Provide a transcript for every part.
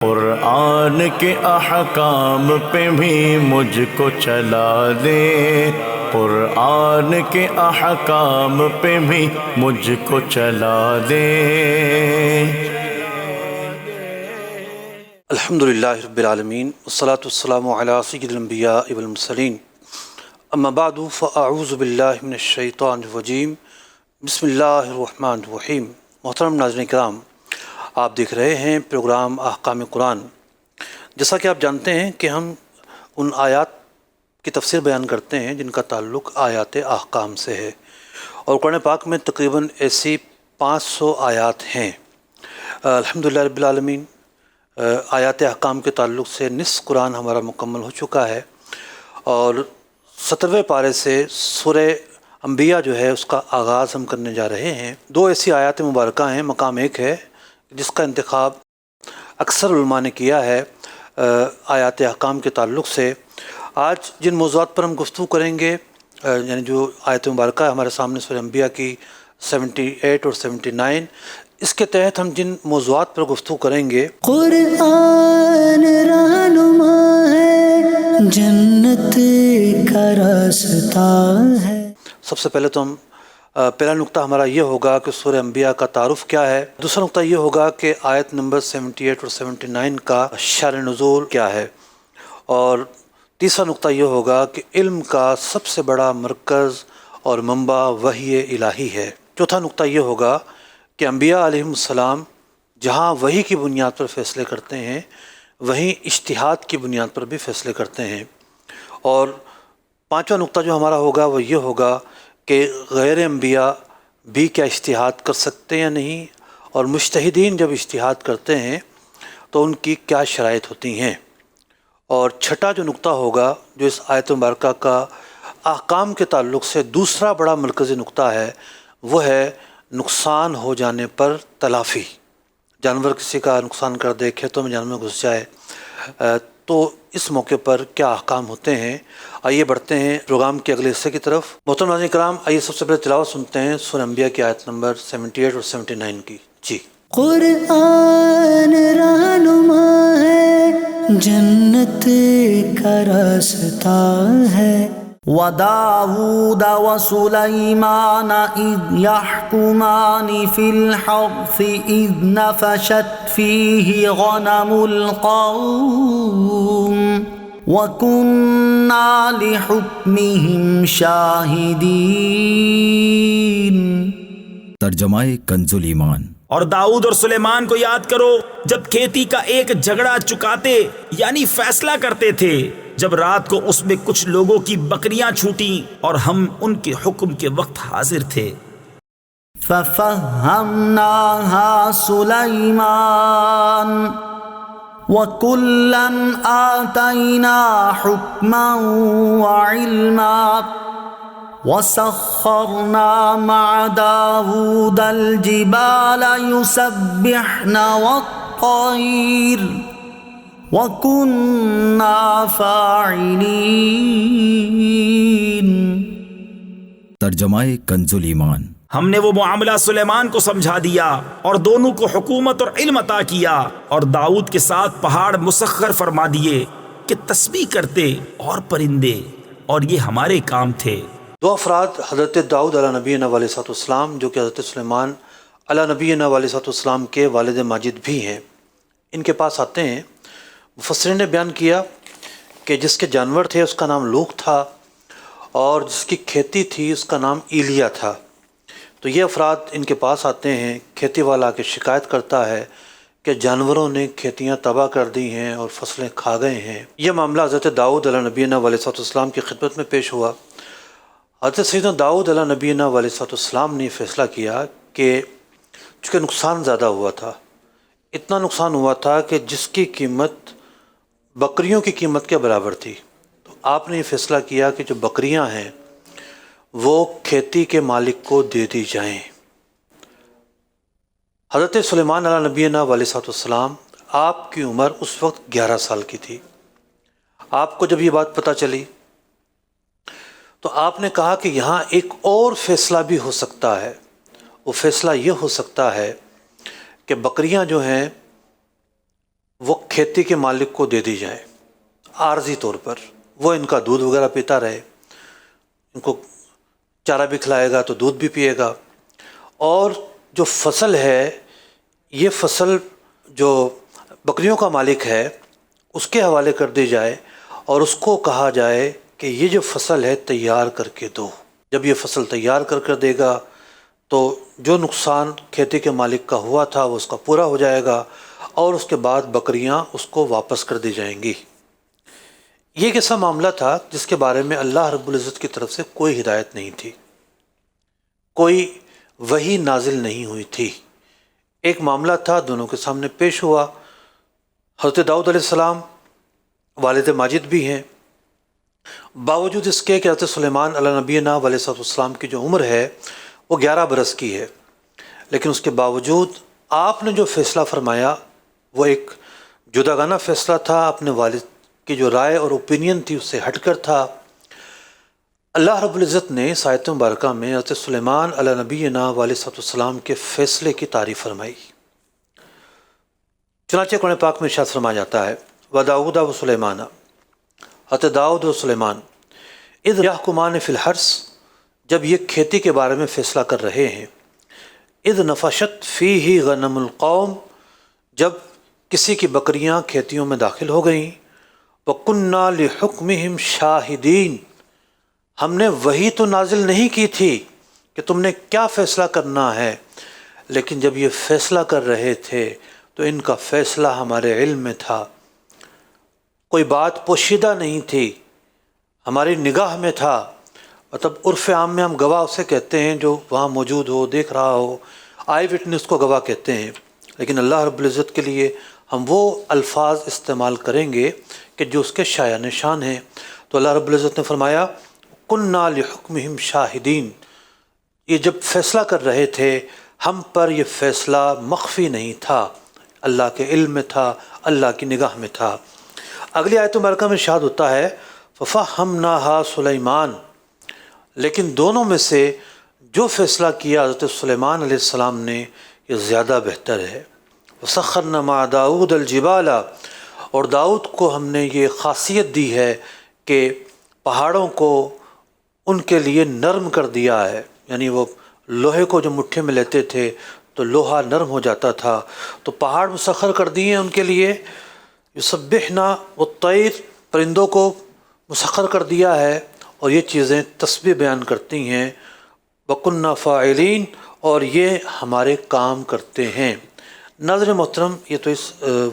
قرآن کے احکام پہ بھی مجھ کو چلا دے، قرآن کے احکام پہ بھی مجھ کو چلا دے۔ الحمدللہ رب العالمین والصلاة والسلام علی سید الانبیاء والمرسلین، اما بعد فاعوذ باللہ من الشیطان الرجیم، بسم اللہ الرحمن الرحیم۔ محترم ناظرین کرام، آپ دیکھ رہے ہیں پروگرام احکام قرآن۔ جیسا کہ آپ جانتے ہیں کہ ہم ان آیات کی تفسیر بیان کرتے ہیں جن کا تعلق آیات احکام سے ہے، اور قرآن پاک میں تقریباً ایسی 500 آیات ہیں۔ الحمدللہ رب العالمین، آیات احکام کے تعلق سے نصف قرآن ہمارا مکمل ہو چکا ہے، اور 17ویں پارے سے سورہ انبیاء جو ہے اس کا آغاز ہم کرنے جا رہے ہیں۔ دو ایسی آیات مبارکہ ہیں، مقام ایک ہے جس کا انتخاب اکثر علماء نے کیا ہے آیات احکام کے تعلق سے۔ آج جن موضوعات پر ہم گفتگو کریں گے، یعنی جو آیت مبارکہ ہے ہمارے سامنے سورہ انبیاء کی 78 اور 79، اس کے تحت ہم جن موضوعات پر گفتگو کریں گے، قرآن رہنما ہے، جنت کا راستہ ہے۔ سب سے پہلے تو ہم پہلا نقطہ ہمارا یہ ہوگا کہ سورہ انبیاء کا تعارف کیا ہے۔ دوسرا نقطہ یہ ہوگا کہ آیت نمبر 78 اور 79 کا شأن نزول کیا ہے، اور تیسرا نقطہ یہ ہوگا کہ علم کا سب سے بڑا مرکز اور منبع وحی الہی ہے۔ چوتھا نقطہ یہ ہوگا کہ انبیاء علیہم السلام جہاں وحی کی بنیاد پر فیصلے کرتے ہیں، وہیں اجتہاد کی بنیاد پر بھی فیصلے کرتے ہیں۔ اور پانچواں نقطہ جو ہمارا ہوگا وہ یہ ہوگا کہ غیر انبیاء بھی کیا اجتہاد کر سکتے ہیں یا نہیں، اور مجتہدین جب اجتہاد کرتے ہیں تو ان کی کیا شرائط ہوتی ہیں۔ اور چھٹا جو نقطہ ہوگا جو اس آیت مبارکہ کا احکام کے تعلق سے دوسرا بڑا مرکزی نقطہ ہے، وہ ہے نقصان ہو جانے پر تلافی۔ جانور کسی کا نقصان کر دے، کھیتوں میں جانور گھس جائے، تو اس موقع پر کیا احکام ہوتے ہیں۔ آئیے بڑھتے ہیں پروگرام کے اگلے حصے کی طرف۔ محترم ناظرین کرام، آئیے سب سے پہلے تلاوت سنتے ہیں سورہ انبیاء کی آیت نمبر 78 اور 79 کی۔ جی۔ قرآن رہنما ہے، جنت کا راستہ ہے۔ وَدَاوُودَ وَسُلَيْمَانَ إِذْ يَحْكُمَانِ فِي الْحَرْثِ إِذْ نَفَشَتْ فِيهِ غَنَمُ الْقَوْمِ وَكُنَّا لِحُكْمِهِمْ شَاهِدِينَ۔ ترجمہ کنز ایمان۔ اور داؤد اور سلیمان کو یاد کرو جب کھیتی کا ایک جھگڑا چکاتے یعنی فیصلہ کرتے تھے، جب رات کو اس میں کچھ لوگوں کی بکریاں چھوٹیں اور ہم ان کے حکم کے وقت حاضر تھے۔ فَفَهَّمْنَاهَا سُلَيْمَانَ وَكُلًّا آتَيْنَا حُكْمًا وَعِلْمًا وَسَخَّرْنَا مَعَ دَاوُودَ الْجِبَالَ يُسَبِّحْنَ وَالطَّيْرَ وَكُنَّا فَاعِلِينَ۔ ترجمہ کنز ایمان۔ ہم نے وہ معاملہ سلیمان کو سمجھا دیا اور دونوں کو حکومت اور علم عطا کیا، اور داؤد کے ساتھ پہاڑ مسخر فرما دیے کہ تسبیح کرتے اور پرندے، اور یہ ہمارے کام تھے۔ دو افراد حضرت داؤد علیہ نبینا علیہ السلام، جو کہ حضرت سلیمان علیہ نبینا علیہ السلام کے والد ماجد بھی ہیں، ان کے پاس آتے ہیں۔ مفسرین نے بیان کیا کہ جس کے جانور تھے اس کا نام لوط تھا، اور جس کی کھیتی تھی اس کا نام ایلیا تھا۔ تو یہ افراد ان کے پاس آتے ہیں، کھیتی والا آ کے شکایت کرتا ہے کہ جانوروں نے کھیتیاں تباہ کر دی ہیں اور فصلیں کھا گئے ہیں۔ یہ معاملہ حضرت داؤد علیہ نبینا علیہ السلام کی خدمت میں پیش ہوا۔ حضرت سیدنا داؤد علیہ نبینا علیہ السلام نے فیصلہ کیا کہ چونکہ نقصان زیادہ ہوا تھا، اتنا نقصان ہوا تھا کہ جس کی قیمت بکریوں کی قیمت کے برابر تھی، تو آپ نے یہ فیصلہ کیا کہ جو بکریاں ہیں وہ کھیتی کے مالک کو دے دی جائیں۔ حضرت سلیمان علیہ نبینا علیہ السلام، آپ کی عمر اس وقت 11 سال کی تھی۔ آپ کو جب یہ بات پتہ چلی تو آپ نے کہا کہ یہاں ایک اور فیصلہ بھی ہو سکتا ہے۔ وہ فیصلہ یہ ہو سکتا ہے کہ بکریاں جو ہیں وہ کھیتی کے مالک کو دے دی جائے عارضی طور پر، وہ ان کا دودھ وغیرہ پیتا رہے، ان کو چارہ بھی کھلائے گا تو دودھ بھی پیے گا، اور جو فصل ہے یہ فصل جو بکریوں کا مالک ہے اس کے حوالے کر دی جائے، اور اس کو کہا جائے کہ یہ جو فصل ہے تیار کر کے دو۔ جب یہ فصل تیار کر دے گا تو جو نقصان کھیتی کے مالک کا ہوا تھا وہ اس کا پورا ہو جائے گا، اور اس کے بعد بکریاں اس کو واپس کر دی جائیں گی۔ یہ ایک ایسا معاملہ تھا جس کے بارے میں اللہ رب العزت کی طرف سے کوئی ہدایت نہیں تھی، کوئی وحی نازل نہیں ہوئی تھی۔ ایک معاملہ تھا دونوں کے سامنے پیش ہوا۔ حضرت داؤد علیہ السلام والد ماجد بھی ہیں، باوجود اس کے کہ حضرت سلیمان علیہ نبینا علیہ السلام کی جو عمر ہے وہ 11 برس کی ہے، لیکن اس کے باوجود آپ نے جو فیصلہ فرمایا وہ ایک جداگانہ فیصلہ تھا، اپنے والد کی جو رائے اور اوپینین تھی اس سے ہٹ کر تھا۔ اللہ رب العزت نے اس آیت مبارکہ میں حضرت سلیمان علیہ نبینا علیہ السلام کے فیصلے کی تعریف فرمائی۔ چنانچہ قرآن پاک میں ارشاد فرمایا جاتا ہے وَدَاوُدَ وَسُلَيْمَانَ، حضرت داؤد و سلیمان اذ یحکمان فی الحرث، جب یہ کھیتی کے بارے میں فیصلہ کر رہے ہیں، اذ نفشت فیہ غنم القوم، جب کسی کی بکریاں کھیتیوں میں داخل ہو گئیں، وَكُنَّا لِحُكْمِهِمْ شَاہِدِينَ، ہم نے وہی تو نازل نہیں کی تھی کہ تم نے کیا فیصلہ کرنا ہے، لیکن جب یہ فیصلہ کر رہے تھے تو ان کا فیصلہ ہمارے علم میں تھا، کوئی بات پوشیدہ نہیں تھی، ہماری نگاہ میں تھا۔ مطلب عرف عام میں ہم گواہ اسے کہتے ہیں جو وہاں موجود ہو، دیکھ رہا ہو، آئی وٹنس کو گواہ کہتے ہیں، لیکن اللہ رب العزت کے لیے ہم وہ الفاظ استعمال کریں گے کہ جو اس کے شایع نشان ہیں۔ تو اللہ رب العزت نے فرمایا کُنَّا لِحُكْمِهِمْ شَاہِدِينَ، یہ جب فیصلہ کر رہے تھے ہم پر یہ فیصلہ مخفی نہیں تھا، اللہ کے علم میں تھا، اللہ کی نگاہ میں تھا۔ اگلی آیت مبارکہ میں ارشاد ہوتا ہے فَفَهَّمْنَاهَا سُلَيْمَانَ، لیکن دونوں میں سے جو فیصلہ کیا حضرت سلیمان علیہ السلام نے یہ زیادہ بہتر ہے۔ وَسَخَّرْنَا مَعَ دَاوُودَ الْجِبَالَ، اور داؤد کو ہم نے یہ خاصیت دی ہے کہ پہاڑوں کو ان کے لیے نرم کر دیا ہے، یعنی وہ لوہے کو جو مٹھی میں لیتے تھے تو لوہا نرم ہو جاتا تھا، تو پہاڑ مسخر کر دیے ان کے لیے۔ یسبحنا والطیر، پرندوں کو مسخر کر دیا ہے، اور یہ چیزیں تسبیح بیان کرتی ہیں۔ وَكُنَّا فَاعِلِينَ، اور یہ ہمارے کام کرتے ہیں۔ ناظرین محترم، یہ تو اس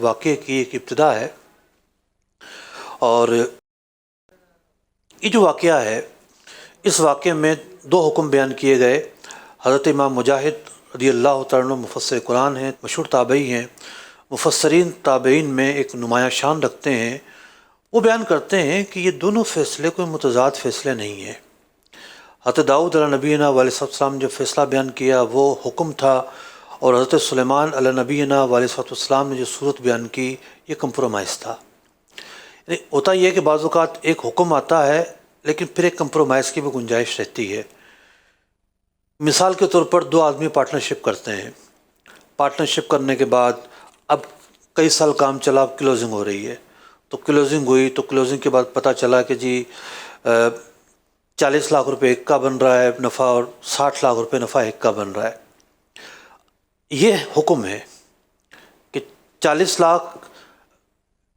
واقعے کی ایک ابتدا ہے، اور یہ جو واقعہ ہے اس واقعے میں 2 حکم بیان کیے گئے۔ حضرت امام مجاہد رضی اللہ تعالیٰ عنہ مفسر قرآن ہیں، مشہور تابعی ہیں، مفسرین تابعین میں ایک نمایاں شان رکھتے ہیں، وہ بیان کرتے ہیں کہ یہ دونوں فیصلے کوئی متضاد فیصلے نہیں ہیں۔ حضرت داؤد علیہ نبینا علیہ السلام نے جو فیصلہ بیان کیا وہ حکم تھا، اور حضرت سلیمان علیہ نبینا علیہ السلام نے جو صورت بیان کی یہ کمپرومائز تھا۔ یعنی ہوتا یہ ہے کہ بعض اوقات ایک حکم آتا ہے لیکن پھر ایک کمپرومائز کی بھی گنجائش رہتی ہے۔ مثال کے طور پر 2 آدمی پارٹنرشپ کرتے ہیں، پارٹنرشپ کرنے کے بعد اب کئی سال کام چلا، اب کلوزنگ ہو رہی ہے، تو کلوزنگ ہوئی تو کلوزنگ کے بعد پتہ چلا کہ جی 40 لاکھ روپے ایک کا بن رہا ہے نفع، اور 60 لاکھ روپے نفع ایک کا بن رہا ہے۔ یہ حکم ہے کہ 40 لاکھ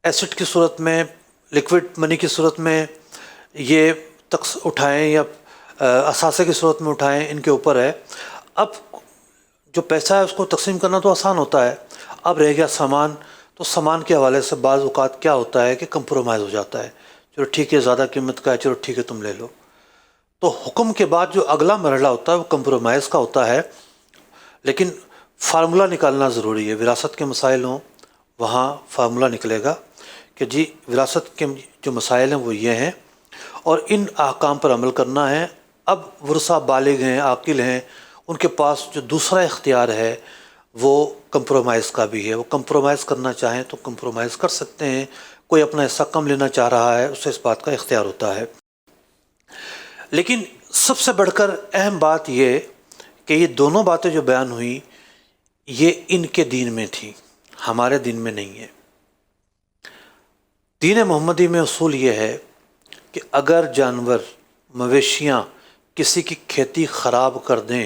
ایسٹ کی صورت میں، لیکوڈ منی کی صورت میں یہ اٹھائیں یا اثاثے کی صورت میں اٹھائیں، ان کے اوپر ہے۔ اب جو پیسہ ہے اس کو تقسیم کرنا تو آسان ہوتا ہے، اب رہ گیا سامان، تو سامان کے حوالے سے بعض اوقات کیا ہوتا ہے کہ کمپرومائز ہو جاتا ہے، چلو ٹھیک ہے زیادہ قیمت کا ہے، چلو ٹھیک ہے تم لے لو۔ تو حکم کے بعد جو اگلا مرحلہ ہوتا ہے وہ کمپرومائز کا ہوتا ہے، لیکن فارمولہ نکالنا ضروری ہے۔ وراثت کے مسائل ہوں وہاں فارمولہ نکلے گا کہ جی وراثت کے جو مسائل ہیں وہ یہ ہیں، اور ان احکام پر عمل کرنا ہے۔ اب ورثہ بالغ ہیں، عاقل ہیں، ان کے پاس جو دوسرا اختیار ہے وہ کمپرومائز کا بھی ہے، وہ کمپرومائز کرنا چاہیں تو کمپرومائز کر سکتے ہیں۔ کوئی اپنا حصہ کم لینا چاہ رہا ہے اسے اس بات کا اختیار ہوتا ہے۔ لیکن سب سے بڑھ کر اہم بات یہ کہ یہ دونوں باتیں جو بیان ہوئیں یہ ان کے دین میں تھیں، ہمارے دین میں نہیں ہے۔ دین محمدی میں اصول یہ ہے کہ اگر جانور مویشیاں کسی کی کھیتی خراب کر دیں،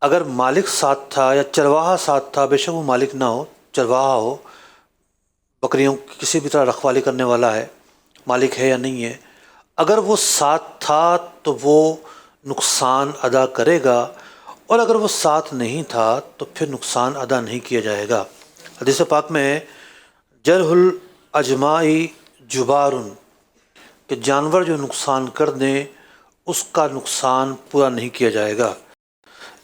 اگر مالک ساتھ تھا یا چرواہا ساتھ تھا، بے شک وہ مالک نہ ہو، چرواہا ہو، بکریوں کی کسی بھی طرح رکھوالی کرنے والا ہے، مالک ہے یا نہیں ہے، اگر وہ ساتھ تھا تو وہ نقصان ادا کرے گا، اور اگر وہ ساتھ نہیں تھا تو پھر نقصان ادا نہیں کیا جائے گا۔ حدیث پاک میں ہے جرح الاجماعی جبارن، کہ جانور جو نقصان کر دیں اس کا نقصان پورا نہیں کیا جائے گا۔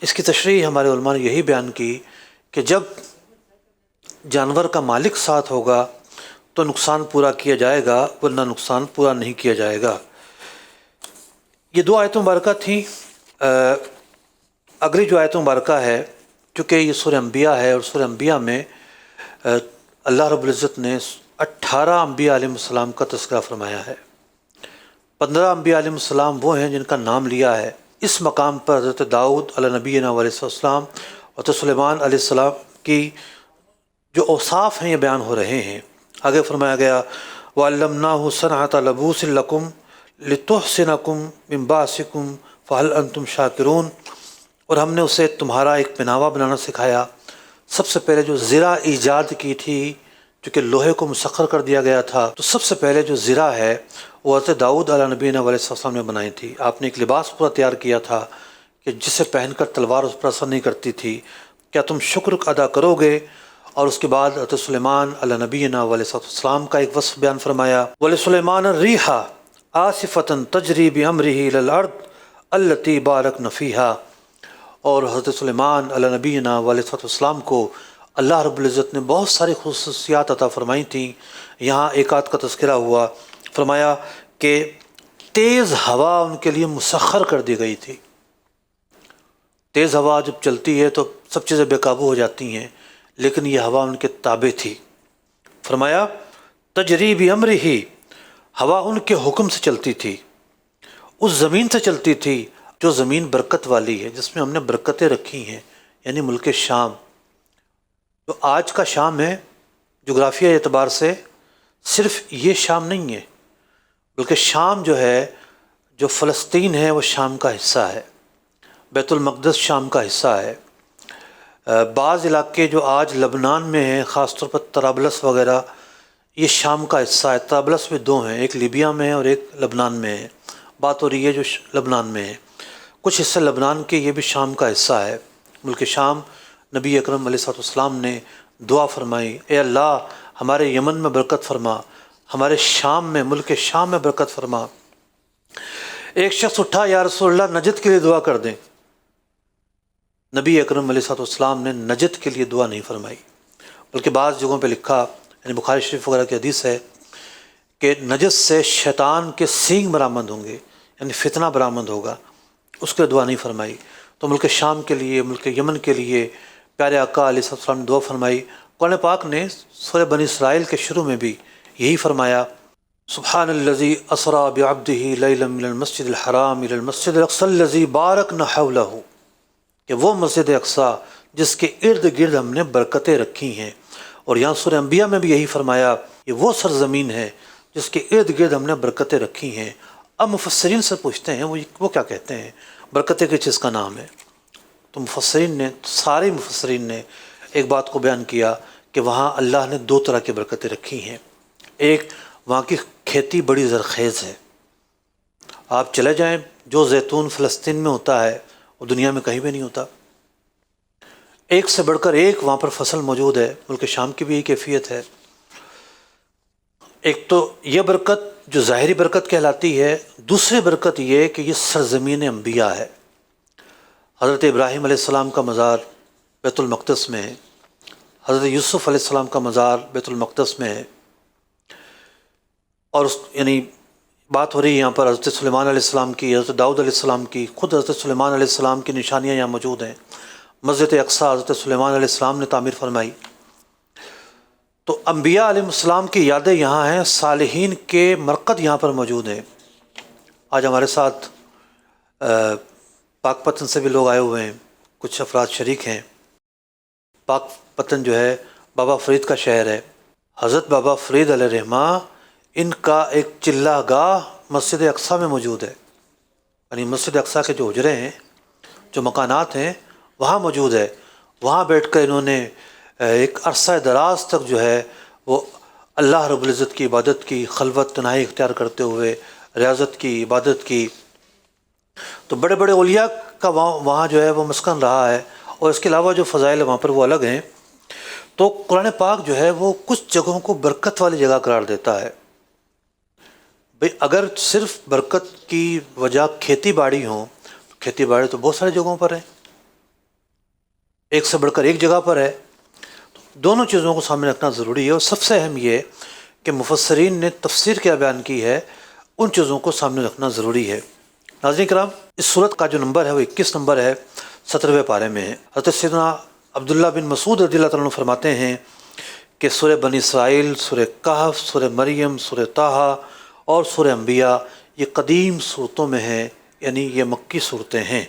اس کی تشریح ہمارے علماء نے یہی بیان کی کہ جب جانور کا مالک ساتھ ہوگا تو نقصان پورا کیا جائے گا، ورنہ نقصان پورا نہیں کیا جائے گا۔ یہ دو آیتوں مبارکہ تھیں۔ اگلی جو آیت مبارکہ ہے، چونکہ یہ سورہ انبیاء ہے، اور سورہ انبیاء میں اللہ رب العزت نے 18 انبیاء علیہ السلام کا تذکرہ فرمایا ہے۔ 15 انبیاء علیہ السلام وہ ہیں جن کا نام لیا ہے۔ اس مقام پر حضرت داؤد علیہ نبینا علیہ السلام اور حضرت سلیمان علیہ السلام کی جو اوصاف ہیں یہ بیان ہو رہے ہیں۔ آگے فرمایا گیا وَعَلَّمْنَاهُ صَنْعَةَ لَبُوسٍ لَكُمْ لِتُحْصِنَكُمْ مِنْ بَأْسِكُمْ فَهَلْ أَنْتُمْ شَاكِرُونَ، اور ہم نے اسے تمہارا ایک پہناوا بنانا سکھایا۔ سب سے پہلے جو زرہ ایجاد کی تھی، چونکہ لوہے کو مسخر کر دیا گیا تھا، تو سب سے پہلے جو زرہ ہے وہ حضرت داؤد علیہ نبینا علیہ السلام نے بنائی تھی۔ آپ نے ایک لباس پورا تیار کیا تھا کہ جسے پہن کر تلوار اس پر اثر نہیں کرتی تھی۔ کیا تم شکر ادا کرو گے؟ اور اس کے بعد حضرت سلیمان علیہ نبینا علیہ السلام کا ایک وصف بیان فرمایا وَلِسُلَيْمَانَ الرِّيحَ عَاصِفَةً تَجْرِي بِأَمْرِهِ إِلَى الْأَرْضِ الَّتِي بَارَكْنَا فِيهَا، اور حضرت سلیمان علیہ نبینا علیہ السلام کو اللہ رب العزت نے بہت ساری خصوصیات عطا فرمائی تھیں۔ یہاں ایک آیت کا تذکرہ ہوا، فرمایا کہ تیز ہوا ان کے لیے مسخر کر دی گئی تھی۔ تیز ہوا جب چلتی ہے تو سب چیزیں بے قابو ہو جاتی ہیں، لیکن یہ ہوا ان کے تابع تھی۔ فرمایا تجری بِأَمْرِهِ، ہوا ان کے حکم سے چلتی تھی، اس زمین سے چلتی تھی جو زمین برکت والی ہے، جس میں ہم نے برکتیں رکھی ہیں، یعنی ملک شام۔ جو آج کا شام ہے جغرافیہ اعتبار سے صرف یہ شام نہیں ہے، بلکہ شام جو ہے، جو فلسطین ہے، وہ شام کا حصہ ہے، بیت المقدس شام کا حصہ ہے۔ بعض علاقے جو آج لبنان میں ہیں، خاص طور پر طرابلس وغیرہ، یہ شام کا حصہ ہے۔ طرابلس میں دو ہیں، ایک لیبیا میں ہے اور ایک لبنان میں ہے۔ بات ہو رہی ہے جو لبنان میں ہے، کچھ حصہ لبنان کے یہ بھی شام کا حصہ ہے۔ ملک شام، نبی اکرم علیہ السلام نے دعا فرمائی، اے اللہ ہمارے یمن میں برکت فرما، ہمارے شام میں، ملک شام میں برکت فرما۔ ایک شخص اٹھا، یا رسول اللہ نجد کے لیے دعا کر دیں۔ نبی اکرم علیہ السلام نے نجد کے لیے دعا نہیں فرمائی، بلکہ بعض جگہوں پہ لکھا، یعنی بخاری شریف وغیرہ کی حدیث ہے کہ نجد سے شیطان کے سینگ برآمد ہوں گے، یعنی فتنہ برآمد ہوگا، اس کے دعا نہیں فرمائی۔ تو ملک شام کے لیے، ملک یمن کے لیے پیارے آقا علیہ السلام نے دعا فرمائی۔ قرآن پاک نے سورہ بنی اسرائیل کے شروع میں بھی یہی فرمایا، سبحان الذی اسریٰ بعبدہ لیلا من المسجد الحرام الی المسجد الاقصی الذی بارکنا حولہ، کہ وہ مسجد اقصیٰ جس کے ارد گرد ہم نے برکتیں رکھی ہیں۔ اور یہاں سورہ انبیاء میں بھی یہی فرمایا کہ وہ سرزمین ہے جس کے ارد گرد ہم نے برکتیں رکھی ہیں۔ اب مفسرین سے پوچھتے ہیں وہ کیا کہتے ہیں، برکتیں کس چیز کا نام ہے؟ تو مفسرین نے، سارے مفسرین نے ایک بات کو بیان کیا کہ وہاں اللہ نے دو طرح کی برکتیں رکھی ہیں۔ ایک، وہاں کی کھیتی بڑی زرخیز ہے، آپ چلے جائیں، جو زیتون فلسطین میں ہوتا ہے وہ دنیا میں کہیں بھی نہیں ہوتا، ایک سے بڑھ کر ایک وہاں پر فصل موجود ہے۔ ملک شام کی بھی یہی کیفیت ہے۔ ایک تو یہ برکت جو ظاہری برکت کہلاتی ہے، دوسری برکت یہ کہ یہ سرزمین انبیاء ہے۔ حضرت ابراہیم علیہ السلام کا مزار بیت المقدس میں ہے، حضرت یوسف علیہ السلام کا مزار بیت المقدس میں ہے، اور یعنی بات ہو رہی ہے یہاں پر حضرت سلیمان علیہ السلام کی، حضرت داؤد علیہ السلام کی، خود حضرت سلیمان علیہ السلام کی نشانیاں یہاں موجود ہیں۔ مسجد اقصیٰ حضرت سلیمان علیہ السلام نے تعمیر فرمائی۔ تو انبیاء علیہ السلام کی یادیں یہاں ہیں، صالحین کے مرقد یہاں پر موجود ہیں۔ آج ہمارے ساتھ پاک پتن سے بھی لوگ آئے ہوئے ہیں، کچھ افراد شریک ہیں۔ پاک پتن جو ہے بابا فرید کا شہر ہے۔ حضرت بابا فرید علیہ رحمہ ان کا ایک چلہ گاہ مسجد اقصیٰ میں موجود ہے، یعنی مسجد اقصیٰ کے جو حجرے ہیں، جو مکانات ہیں، وہاں موجود ہے۔ وہاں بیٹھ کر انہوں نے ایک عرصہ دراز تک جو ہے وہ اللہ رب العزت کی عبادت کی، خلوت تنہائی اختیار کرتے ہوئے ریاضت کی، عبادت کی۔ تو بڑے بڑے اولیاء کا وہاں جو ہے وہ مسکن رہا ہے، اور اس کے علاوہ جو فضائل وہاں پر وہ الگ ہیں۔ تو قرآن پاک جو ہے وہ کچھ جگہوں کو برکت والی جگہ قرار دیتا ہے۔ بھئی اگر صرف برکت کی وجہ کھیتی باڑی ہوں تو کھیتی باڑی تو بہت ساری جگہوں پر ہے، ایک سے بڑھ کر ایک جگہ پر ہے۔ دونوں چیزوں کو سامنے رکھنا ضروری ہے، اور سب سے اہم یہ کہ مفسرین نے تفسیر کیا بیان کی ہے، ان چیزوں کو سامنے رکھنا ضروری ہے۔ ناظرین کرام، اس صورت کا جو نمبر ہے وہ 21 نمبر ہے، 17ویں پارے میں ہے۔ حضرت سیدنا عبداللہ بن مسعود رضی اللہ تعالیٰ عنہ فرماتے ہیں کہ سورہ بنی اسرائیل، سورہ کہف، سورہ مریم، سورہ طٰہٰ اور سورہ انبیاء یہ قدیم صورتوں میں ہیں، یعنی یہ مکی صورتیں ہیں،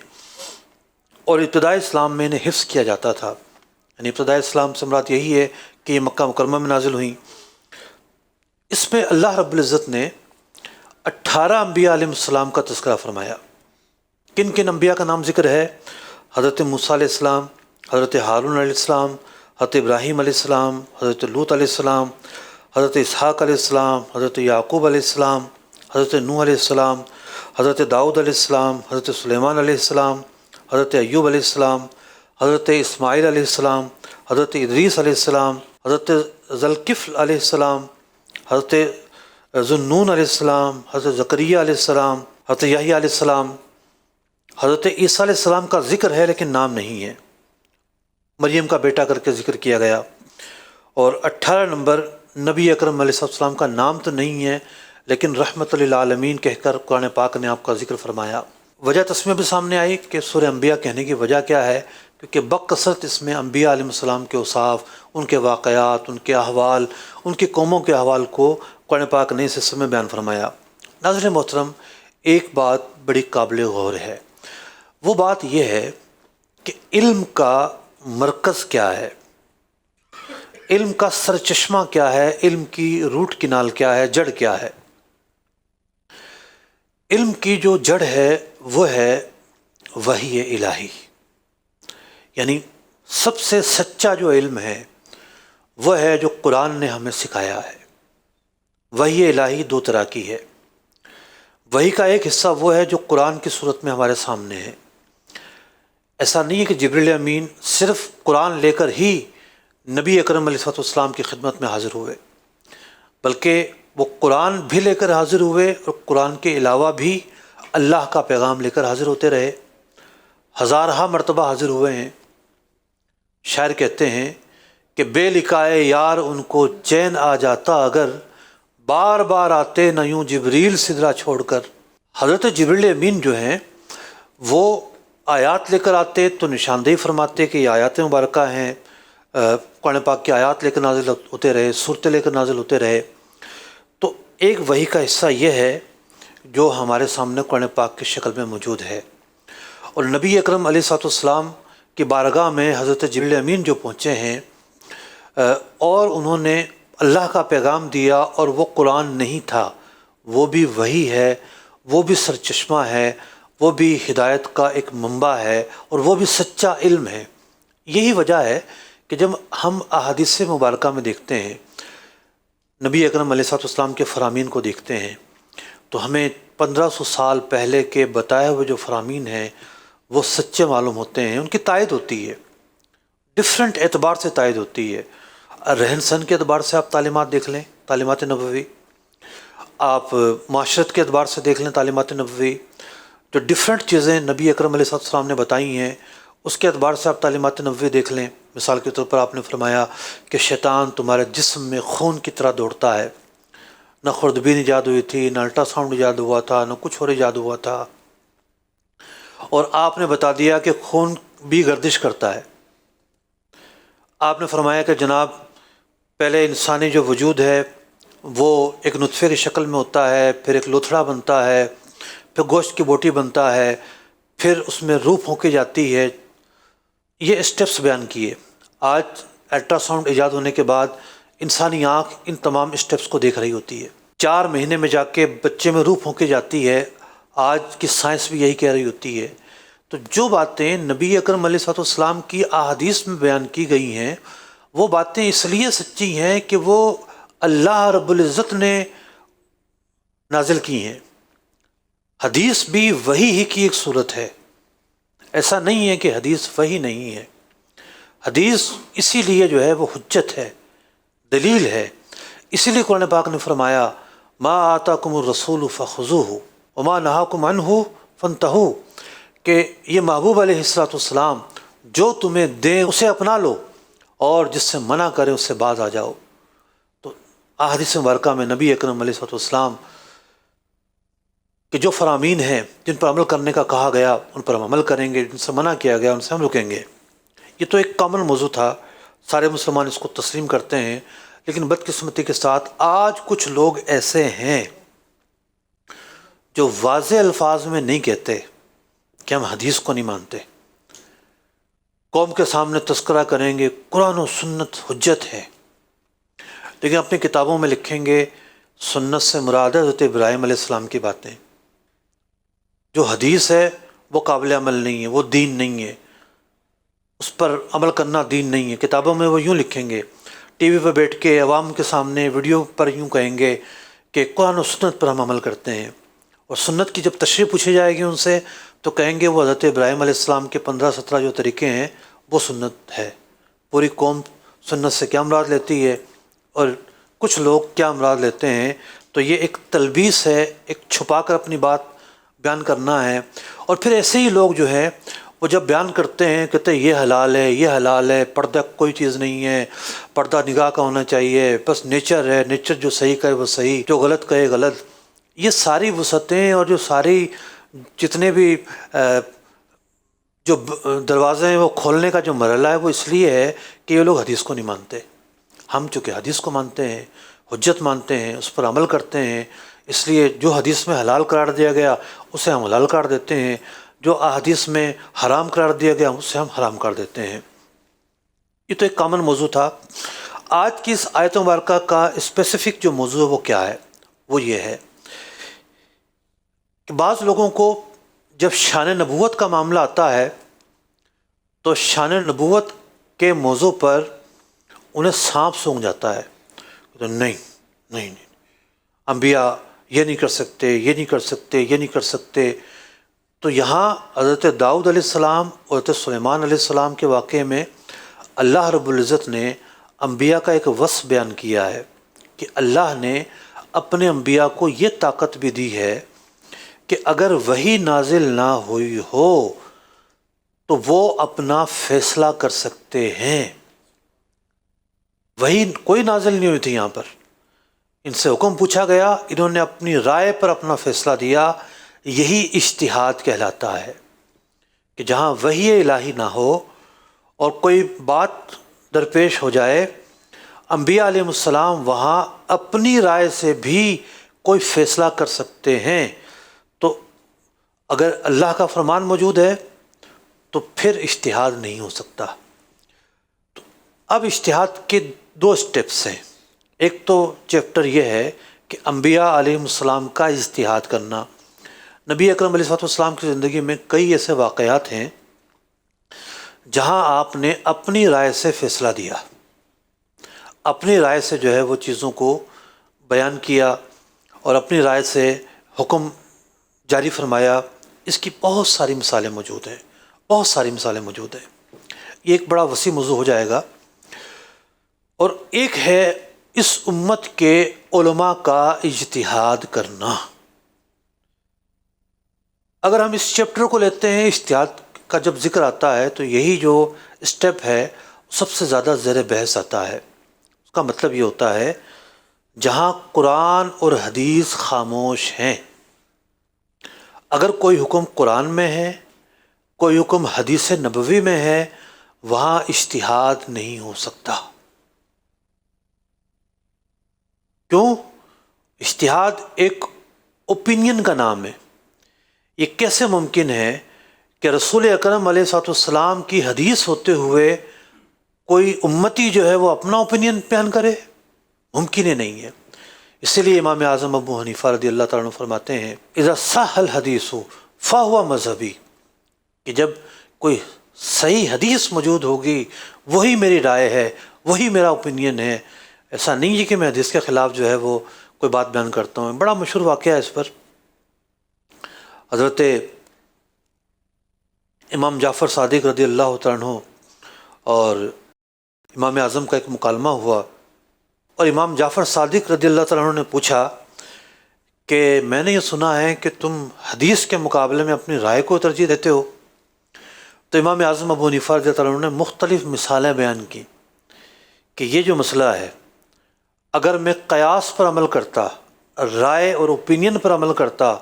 اور ابتدائی اسلام میں انہیں حفظ کیا جاتا تھا۔ یعنی ابتدائی اسلام سے مراد یہی ہے کہ یہ مکہ مکرمہ میں نازل ہوئیں۔ اس میں اللہ رب العزت نے 18 انبیاء علیہ السلام کا تذکرہ فرمایا۔ کن کن انبیاء کا نام ذکر ہے؟ حضرت موسیٰ علیہ السلام، حضرت ہارون علیہ السلام، حضرت ابراہیم علیہ السلام، حضرت لوط علیہ السلام، حضرت اسحاق علیہ السلام، حضرت یعقوب علیہ السلام، حضرت نوح علیہ السلام، حضرت داؤد علیہ السلام، حضرت سلیمان علیہ السلام، حضرت ایوب علیہ السلام، حضرت اسماعیل علیہ السلام، حضرت ادریس علیہ السلام، حضرت ذوالکفل علیہ السلام، حضرت ذوالنون علیہ السلام، حضرت زکریہ علیہ السلام، حضرت یحییٰ علیہ السلام۔ حضرت عیسیٰ علیہ السلام کا ذکر ہے لیکن نام نہیں ہے، مریم کا بیٹا کر کے ذکر کیا گیا۔ اور 18 نمبر نبی اکرم علیہ السلام کا نام تو نہیں ہے لیکن رحمت للعالمین کہہ کر قرآن پاک نے آپ کا ذکر فرمایا۔ وجہ تسمیہ بھی سامنے آئی کہ سورہ انبیاء کہنے کی وجہ کیا ہے، کیونکہ بکثرت اس میں انبیاء علیہ السلام کے اوصاف، ان کے واقعات، ان کے احوال، ان کی قوموں کے احوال کو قرآن پاک نے اس حصے میں بیان فرمایا۔ ناظرین محترم، ایک بات بڑی قابل غور ہے، وہ بات یہ ہے کہ علم کا مرکز کیا ہے، علم کا سرچشمہ کیا ہے، علم کی روٹ کنال کیا ہے، جڑ کیا ہے۔ علم کی جو جڑ ہے وہ ہے وحی الہی، یعنی سب سے سچا جو علم ہے وہ ہے جو قرآن نے ہمیں سکھایا ہے۔ وحی الہی دو طرح کی ہے۔ وحی کا ایک حصہ وہ ہے جو قرآن کی صورت میں ہمارے سامنے ہے۔ ایسا نہیں ہے کہ جبریل امین صرف قرآن لے کر ہی نبی اکرم علیہ السلام کی خدمت میں حاضر ہوئے، بلکہ وہ قرآن بھی لے کر حاضر ہوئے اور قرآن کے علاوہ بھی اللہ کا پیغام لے کر حاضر ہوتے رہے، ہزارہا مرتبہ حاضر ہوئے ہیں۔ شاعر کہتے ہیں کہ بے لکھائے یار ان کو چین آ جاتا اگر، بار بار آتے نہ یوں جبریل سدرا چھوڑ کر۔ حضرت جبریل امین جو ہیں وہ آیات لے کر آتے تو نشاندہی فرماتے کہ یہ آیات مبارکہ ہیں، قرآن پاک کی آیات لے کر نازل ہوتے رہے، صورتیں لے کر نازل ہوتے رہے۔ تو ایک وحی کا حصہ یہ ہے جو ہمارے سامنے قرآن پاک کی شکل میں موجود ہے، اور نبی اکرم علیہ السلام کی بارگاہ میں حضرت جبریل امین جو پہنچے ہیں اور انہوں نے اللہ کا پیغام دیا، اور وہ قرآن نہیں تھا، وہ بھی وحی ہے، وہ بھی سرچشمہ ہے، وہ بھی ہدایت کا ایک منبع ہے، اور وہ بھی سچا علم ہے۔ یہی وجہ ہے کہ جب ہم احادیث مبارکہ میں دیکھتے ہیں، نبی اکرم علیہ السلام کے فرامین کو دیکھتے ہیں، تو ہمیں 1500 سال پہلے کے بتائے ہوئے جو فرامین ہیں وہ سچے معلوم ہوتے ہیں، ان کی تائید ہوتی ہے، ڈفرینٹ اعتبار سے تائید ہوتی ہے۔ رہن سہن کے اعتبار سے آپ تعلیمات دیکھ لیں، تعلیمات نبوی، آپ معاشرت کے اعتبار سے دیکھ لیں تعلیمات نبوی، جو ڈفرینٹ چیزیں نبی اکرم علیہ السلام نے بتائی ہیں اس کے اعتبار سے آپ تعلیمات نبوی دیکھ لیں۔ مثال کے طور پر آپ نے فرمایا کہ شیطان تمہارے جسم میں خون کی طرح دوڑتا ہے، نہ خوردبین ایجاد ہوئی تھی، نہ الٹرا ساؤنڈ ایجاد ہوا تھا، نہ کچھ اور ایجاد ہوا تھا، اور آپ نے بتا دیا کہ خون بھی گردش کرتا ہے۔ آپ نے فرمایا کہ جناب پہلے انسانی جو وجود ہے وہ ایک نطفے کی شکل میں ہوتا ہے، پھر ایک لوتھڑا بنتا ہے، پھر گوشت کی بوٹی بنتا ہے، پھر اس میں روح پھونکی جاتی ہے۔ یہ اسٹیپس بیان کیے۔ آج الٹرا ساؤنڈ ایجاد ہونے کے بعد انسانی آنکھ ان تمام اسٹیپس کو دیکھ رہی ہوتی ہے. 4 مہینے میں جا کے بچے میں روح پھونکی جاتی ہے. آج کی سائنس بھی یہی کہہ رہی ہوتی ہے. تو جو باتیں نبی اکرم علیہ الصلوۃ والسلام کی احادیث میں بیان کی گئی ہیں وہ باتیں اس لیے سچی ہیں کہ وہ اللہ رب العزت نے نازل کی ہیں. حدیث بھی وحی ہی کی ایک صورت ہے. ایسا نہیں ہے کہ حدیث وحی نہیں ہے. حدیث اسی لیے جو ہے وہ حجت ہے، دلیل ہے. اسی لیے قرآن پاک نے فرمایا ما آتاکم الرسول فخذوہ وما نہاکم عنہ فانتہوا، کہ یہ محبوب علیہ الصلوۃ والسلام جو تمہیں دیں اسے اپنا لو اور جس سے منع کرے اس سے باز آ جاؤ. تو احادیث مبارکہ میں نبی اکرم علیہ الصلوۃ والسلام کہ جو فرامین ہیں جن پر عمل کرنے کا کہا گیا ان پر ہم عمل کریں گے، جن سے منع کیا گیا ان سے ہم رکیں گے. یہ تو ایک کامن موضوع تھا، سارے مسلمان اس کو تسلیم کرتے ہیں. لیکن بدقسمتی کے ساتھ آج کچھ لوگ ایسے ہیں جو واضح الفاظ میں نہیں کہتے کہ ہم حدیث کو نہیں مانتے. قوم کے سامنے تذکرہ کریں گے قرآن و سنت حجت ہے، لیکن اپنی کتابوں میں لکھیں گے سنت سے مراد ہے حضرت ابراہیم علیہ السلام کی باتیں. جو حدیث ہے وہ قابل عمل نہیں ہے، وہ دین نہیں ہے، اس پر عمل کرنا دین نہیں ہے. کتابوں میں وہ یوں لکھیں گے، ٹی وی پہ بیٹھ کے عوام کے سامنے ویڈیو پر یوں کہیں گے کہ قرآن و سنت پر ہم عمل کرتے ہیں. اور سنت کی جب تشریح پوچھی جائے گی ان سے تو کہیں گے وہ حضرت ابراہیم علیہ السلام کے 15-17 جو طریقے ہیں وہ سنت ہے. پوری قوم سنت سے کیا مراد لیتی ہے اور کچھ لوگ کیا مراد لیتے ہیں. تو یہ ایک تلبیس ہے، ایک چھپا کر اپنی بات بیان کرنا ہے. اور پھر ایسے ہی لوگ جو ہے وہ جب بیان کرتے ہیں کہتے ہیں یہ حلال ہے، یہ حلال ہے، پردہ کوئی چیز نہیں ہے، پردہ نگاہ کا ہونا چاہیے، بس نیچر ہے، نیچر جو صحیح کہے وہ صحیح، جو غلط کہے غلط. یہ ساری وسعتیں اور جو ساری جتنے بھی جو دروازے ہیں وہ کھولنے کا جو مرحلہ ہے وہ اس لیے ہے کہ یہ لوگ حدیث کو نہیں مانتے. ہم چونکہ حدیث کو مانتے ہیں، حجت مانتے ہیں، اس پر عمل کرتے ہیں، اس لیے جو حدیث میں حلال قرار دیا گیا اسے ہم حلال قرار دیتے ہیں، جو احادیث میں حرام قرار دیا گیا اسے ہم حرام قرار دیتے ہیں. یہ تو ایک کامن موضوع تھا. آج کی اس آیت مبارکہ کا اسپیسیفک جو موضوع ہے وہ کیا ہے؟ وہ یہ ہے کہ بعض لوگوں کو جب شان نبوت کا معاملہ آتا ہے تو شان نبوت کے موضوع پر انہیں سانپ سونگھ جاتا ہے. تو نہیں انبیاء یہ نہیں کر سکتے، یہ نہیں کر سکتے، یہ نہیں کر سکتے. تو یہاں حضرت داؤد علیہ السلام اور حضرت سلیمان علیہ السلام کے واقعے میں اللہ رب العزت نے انبیاء کا ایک وصف بیان کیا ہے کہ اللہ نے اپنے انبیاء کو یہ طاقت بھی دی ہے کہ اگر وحی نازل نہ ہوئی ہو تو وہ اپنا فیصلہ کر سکتے ہیں. وحی کوئی نازل نہیں ہوئی تھی، یہاں پر ان سے حکم پوچھا گیا، انہوں نے اپنی رائے پر اپنا فیصلہ دیا. یہی اجتہاد کہلاتا ہے کہ جہاں وحی الہی نہ ہو اور کوئی بات درپیش ہو جائے، انبیاء علیہ السلام وہاں اپنی رائے سے بھی کوئی فیصلہ کر سکتے ہیں. تو اگر اللہ کا فرمان موجود ہے تو پھر اجتہاد نہیں ہو سکتا. تو اب اجتہاد کے 2 سٹیپس ہیں. ایک تو چیپٹر یہ ہے کہ انبیاء علیہ السلام کا اجتہاد کرنا. نبی اکرم علیہ السلام کی زندگی میں کئی ایسے واقعات ہیں جہاں آپ نے اپنی رائے سے فیصلہ دیا، اپنی رائے سے جو ہے وہ چیزوں کو بیان کیا اور اپنی رائے سے حکم جاری فرمایا. اس کی بہت ساری مثالیں موجود ہیں، بہت ساری مثالیں موجود ہیں. یہ ایک بڑا وسیع موضوع ہو جائے گا. اور ایک ہے اس امت کے علماء کا اجتہاد کرنا. اگر ہم اس چیپٹر کو لیتے ہیں، اجتہاد کا جب ذکر آتا ہے تو یہی جو اسٹیپ ہے سب سے زیادہ زیر بحث آتا ہے. اس کا مطلب یہ ہوتا ہے جہاں قرآن اور حدیث خاموش ہیں، اگر کوئی حکم قرآن میں ہے، کوئی حکم حدیث نبوی میں ہے، وہاں اجتہاد نہیں ہو سکتا. کیوں؟ اجتہاد ایک اوپینین کا نام ہے. یہ کیسے ممکن ہے کہ رسول اکرم علیہ السلام کی حدیث ہوتے ہوئے کوئی امتی جو ہے وہ اپنا اوپینین بیان کرے؟ ممکن ہی نہیں ہے۔ اسی لیے امام اعظم ابو حنیفہ رضی اللہ تعالیٰ عنہ فرماتے ہیں اذا صح الحدیث فہو مذہبی، کہ جب کوئی صحیح حدیث موجود ہوگی وہی میری رائے ہے، وہی میرا اوپینین ہے۔ ایسا نہیں ہے کہ میں حدیث کے خلاف جو ہے وہ کوئی بات بیان کرتا ہوں۔ بڑا مشہور واقعہ ہے اس پر، حضرت امام جعفر صادق رضی اللہ تعالیٰ عنہ اور امام اعظم کا ایک مکالمہ ہوا، اور امام جعفر صادق رضی اللہ تعالیٰ عنہ نے پوچھا کہ میں نے یہ سنا ہے کہ تم حدیث کے مقابلے میں اپنی رائے کو ترجیح دیتے ہو۔ تو امام اعظم ابو حنیفہ رضی اللہ عنہ نے مختلف مثالیں بیان کی کہ یہ جو مسئلہ ہے، اگر میں قیاس پر عمل کرتا، رائے اور اوپینین پر عمل کرتا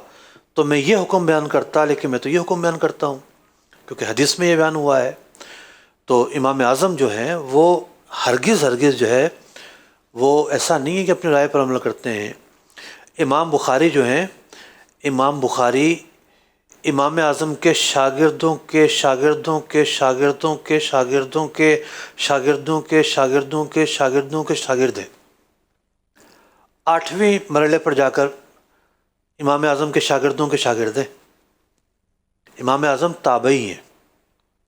تو میں یہ حکم بیان کرتا، لیکن میں تو یہ حکم بیان کرتا ہوں کیونکہ حدیث میں یہ بیان ہوا ہے۔ تو امام اعظم جو ہیں وہ ہرگز جو ہے وہ ایسا نہیں ہے کہ اپنی رائے پر عمل کرتے ہیں۔ امام بخاری جو ہیں، امام بخاری امام اعظم کے شاگردوں کے شاگردوں کے شاگردوں کے شاگردوں کے شاگردوں کے شاگردوں کے شاگردوں کے شاگرد ہیں۔ 8ویں مرحلے پر جا کر امام اعظم کے شاگردوں کے شاگرد ہیں۔ امام اعظم تابعی ہیں،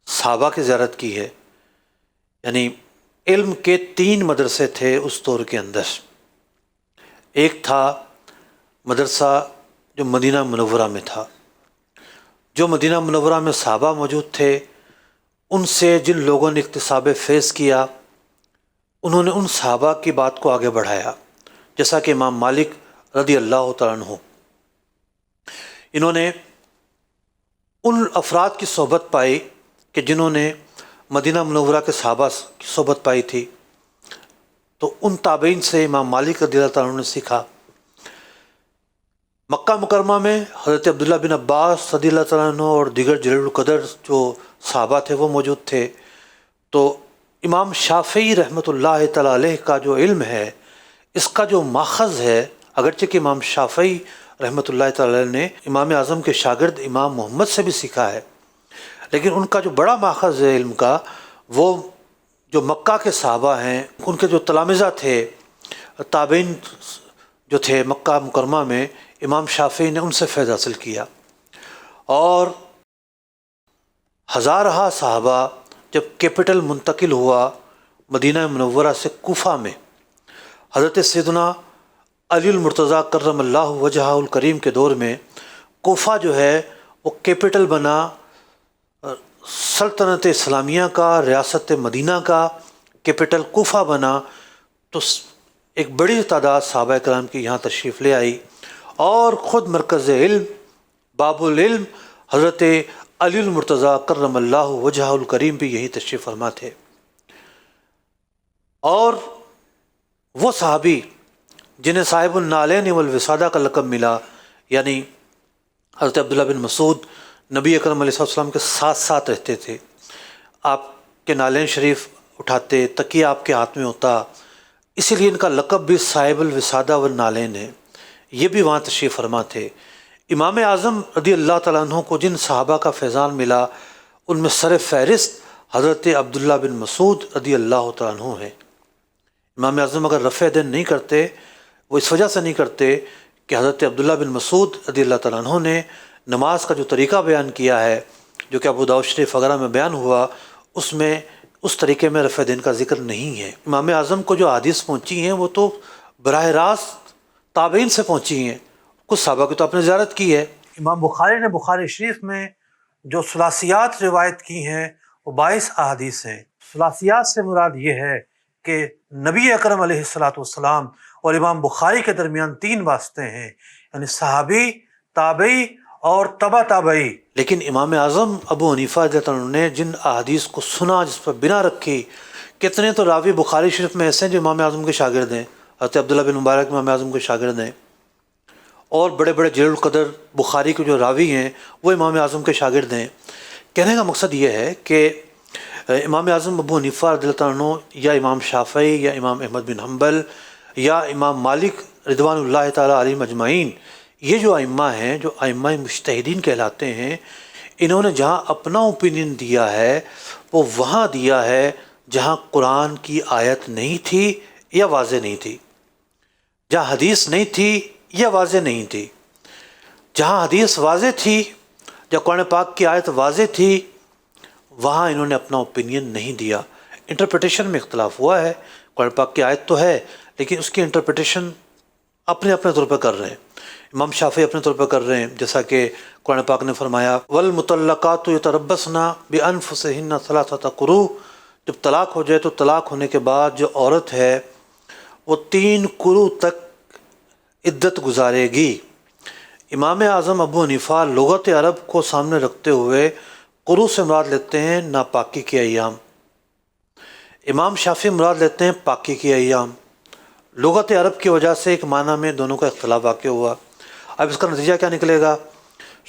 صحابہ کی زیارت کی ہے، یعنی علم کے 3 مدرسے تھے اس دور کے اندر۔ ایک تھا مدرسہ جو مدینہ منورہ میں تھا، جو مدینہ منورہ میں صحابہ موجود تھے، ان سے جن لوگوں نے اکتساب فیض کیا انہوں نے ان صحابہ کی بات کو آگے بڑھایا، جیسا کہ امام مالک رضی اللہ تعالیٰ عنہ، انہوں نے ان افراد کی صحبت پائی کہ جنہوں نے مدینہ منورہ کے صحابہ کی صحبت پائی تھی، تو ان تابعین سے امام مالک رضی اللہ تعالیٰ عنہ نے سیکھا۔ مکہ مکرمہ میں حضرت عبداللہ بن عباس رضی اللہ تعالیٰ عنہ اور دیگر جلیل القدر جو صحابہ تھے وہ موجود تھے۔ تو امام شافعی رحمۃ اللہ تعالیٰ علیہ کا جو علم ہے، اس کا جو ماخذ ہے، اگرچہ کہ امام شافعی رحمۃ اللہ تعالیٰ علیہ نے امام اعظم کے شاگرد امام محمد سے بھی سیکھا ہے، لیکن ان کا جو بڑا ماخذ ہے علم کا، وہ جو مکہ کے صحابہ ہیں، ان کے جو تلامذہ تھے، تابعین جو تھے مکہ مکرمہ میں، امام شافعی نے ان سے فیض حاصل کیا۔ اور ہزارہا صحابہ جب کیپٹل منتقل ہوا مدینہ منورہ سے کوفہ میں، حضرت سیدنا علی المرتضیٰ کرم اللہ وجہہ الکریم کے دور میں کوفہ جو ہے وہ کیپٹل بنا سلطنت اسلامیہ کا، ریاست مدینہ کا کیپٹل کوفہ بنا۔ تو ایک بڑی تعداد صحابہ کرام کی یہاں تشریف لے آئی، اور خود مرکز علم، باب العلم حضرت علی المرتضیٰ کرم اللہ وجہہ الکریم بھی یہی تشریف فرما تھے۔ اور وہ صحابی جنہیں صاحب النالین والوسادہ کا لقب ملا، یعنی حضرت عبداللہ بن مسعود نبی اکرم علیہ السلام کے ساتھ ساتھ رہتے تھے، آپ کے نالین شریف اٹھاتے، تکیہ آپ کے ہاتھ میں ہوتا، اسی لیے ان کا لقب بھی صاحب الوسادہ والنالین ہے۔ یہ بھی وہاں تشریف فرما تھے۔ امام اعظم رضی اللہ تعالیٰ عنہ کو جن صحابہ کا فیضان ملا ان میں سر فہرست حضرت عبداللہ بن مسعود رضی اللہ تعالیٰ عنہ ہیں۔ امام اعظم اگر رفع دین نہیں کرتے، وہ اس وجہ سے نہیں کرتے کہ حضرت عبداللہ بن مسعود رضی اللہ تعالیٰ عنہ نے نماز کا جو طریقہ بیان کیا ہے، جو کہ ابو داؤد شریف وغیرہ میں بیان ہوا، اس میں اس طریقے میں رفع دین کا ذکر نہیں ہے۔ امام اعظم کو جو حدیث پہنچی ہیں وہ تو براہ راست تابعین سے پہنچی ہیں، کچھ صحابہ کی تو آپ نے زیارت کی ہے۔ امام بخاری نے بخاری شریف میں جو ثلاثیات روایت کی ہیں وہ 22 احادیث ہیں۔ ثلاثیات سے مراد یہ ہے کہ نبی اکرم علیہ السلام اور امام بخاری کے درمیان 3 واسطے ہیں، یعنی صحابی، تابعی اور تبع تابعی۔ لیکن امام اعظم ابو حنیفہ رضی اللہ عنہ نے جن احادیث کو سنا، جس پر بنا رکھی، کتنے تو راوی بخاری شریف میں ایسے ہیں جو امام اعظم کے شاگرد ہیں، حضرت عبداللہ بن مبارک امام اعظم کے شاگرد ہیں، اور بڑے بڑے جلیل القدر بخاری کے جو راوی ہیں وہ امام اعظم کے شاگرد ہیں۔ کہنے کا مقصد یہ ہے کہ امام اعظم ابو حنیفہ رضی اللہ عنہ یا امام شافعی یا امام احمد بن حنبل یا امام مالک رضوان اللہ تعالیٰ علیہم اجمعین، یہ جو ائمہ ہیں، جو ائمہ مجتہدین کہلاتے ہیں، انہوں نے جہاں اپنا اوپینین دیا ہے وہ وہاں دیا ہے جہاں قرآن کی آیت نہیں تھی یا واضح نہیں تھی۔ جہاں حدیث نہیں تھی یا واضح نہیں تھی، جہاں حدیث واضح تھی یا قرآن پاک کی آیت واضح تھی وہاں انہوں نے اپنا اوپینین نہیں دیا، انٹرپریٹیشن میں اختلاف ہوا ہے۔ قرآن پاک کی آیت تو ہے لیکن اس کی انٹرپریٹیشن اپنے اپنے طور پر کر رہے ہیں۔ امام شافعی اپنے طور پر کر رہے ہیں، جیسا کہ قرآن پاک نے فرمایا والمطلقات یتربصن بانفسہن ثلاثۃ قروء، جب طلاق ہو جائے تو طلاق ہونے کے بعد جو عورت ہے وہ 3 قروء تک عدت گزارے گی۔ امام اعظم ابو حنیفہ لغت عرب کو سامنے رکھتے ہوئے قروء سے مراد لیتے ہیں ناپاکی کے ایام، امام شافعی مراد لیتے ہیں پاکی کے ایام۔ لغت عرب کی وجہ سے ایک معنی میں دونوں کا اختلاف واقع ہوا۔ اب اس کا نتیجہ کیا نکلے گا؟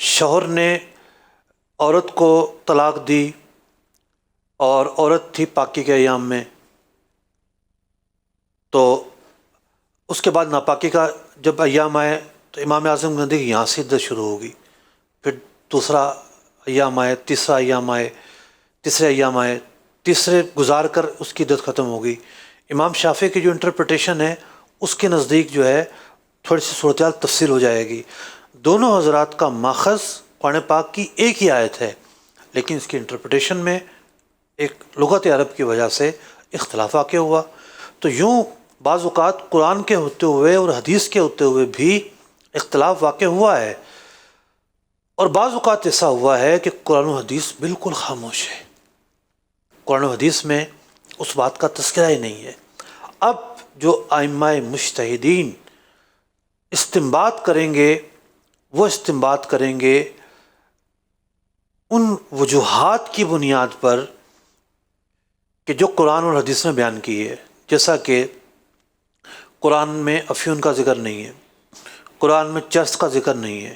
شوہر نے عورت کو طلاق دی اور عورت تھی پاکی کے ایام میں، تو اس کے بعد ناپاکی کا جب ایام آئے تو امام اعظم نے دیکھا یہاں سے عدت شروع ہوگی، پھر دوسرا ایام آئے، تیسرا ایام آئے، تیسرے ایام آئے، تیسرے گزار کر اس کی عدت ختم ہوگی۔ امام شافعی کی جو انٹرپریٹیشن ہے اس کے نزدیک جو ہے تھوڑی سی صورتحال تفصیل ہو جائے گی۔ دونوں حضرات کا ماخذ قرآن پاک کی ایک ہی آیت ہے لیکن اس کی انٹرپریٹیشن میں ایک لغت عرب کی وجہ سے اختلاف واقع ہوا۔ تو یوں بعض اوقات قرآن کے ہوتے ہوئے اور حدیث کے ہوتے ہوئے بھی اختلاف واقع ہوا ہے، اور بعض اوقات ایسا ہوا ہے کہ قرآن و حدیث بالکل خاموش ہے، قرآن و حدیث میں اس بات کا تذکرہ ہی نہیں ہے۔ اب جو ائمہ مجتہدین استنباط کریں گے وہ استنباط کریں گے ان وجوہات کی بنیاد پر کہ جو قرآن اور حدیث میں بیان کی ہے، جیسا کہ قرآن میں افیون کا ذکر نہیں ہے، قرآن میں چرس کا ذکر نہیں ہے،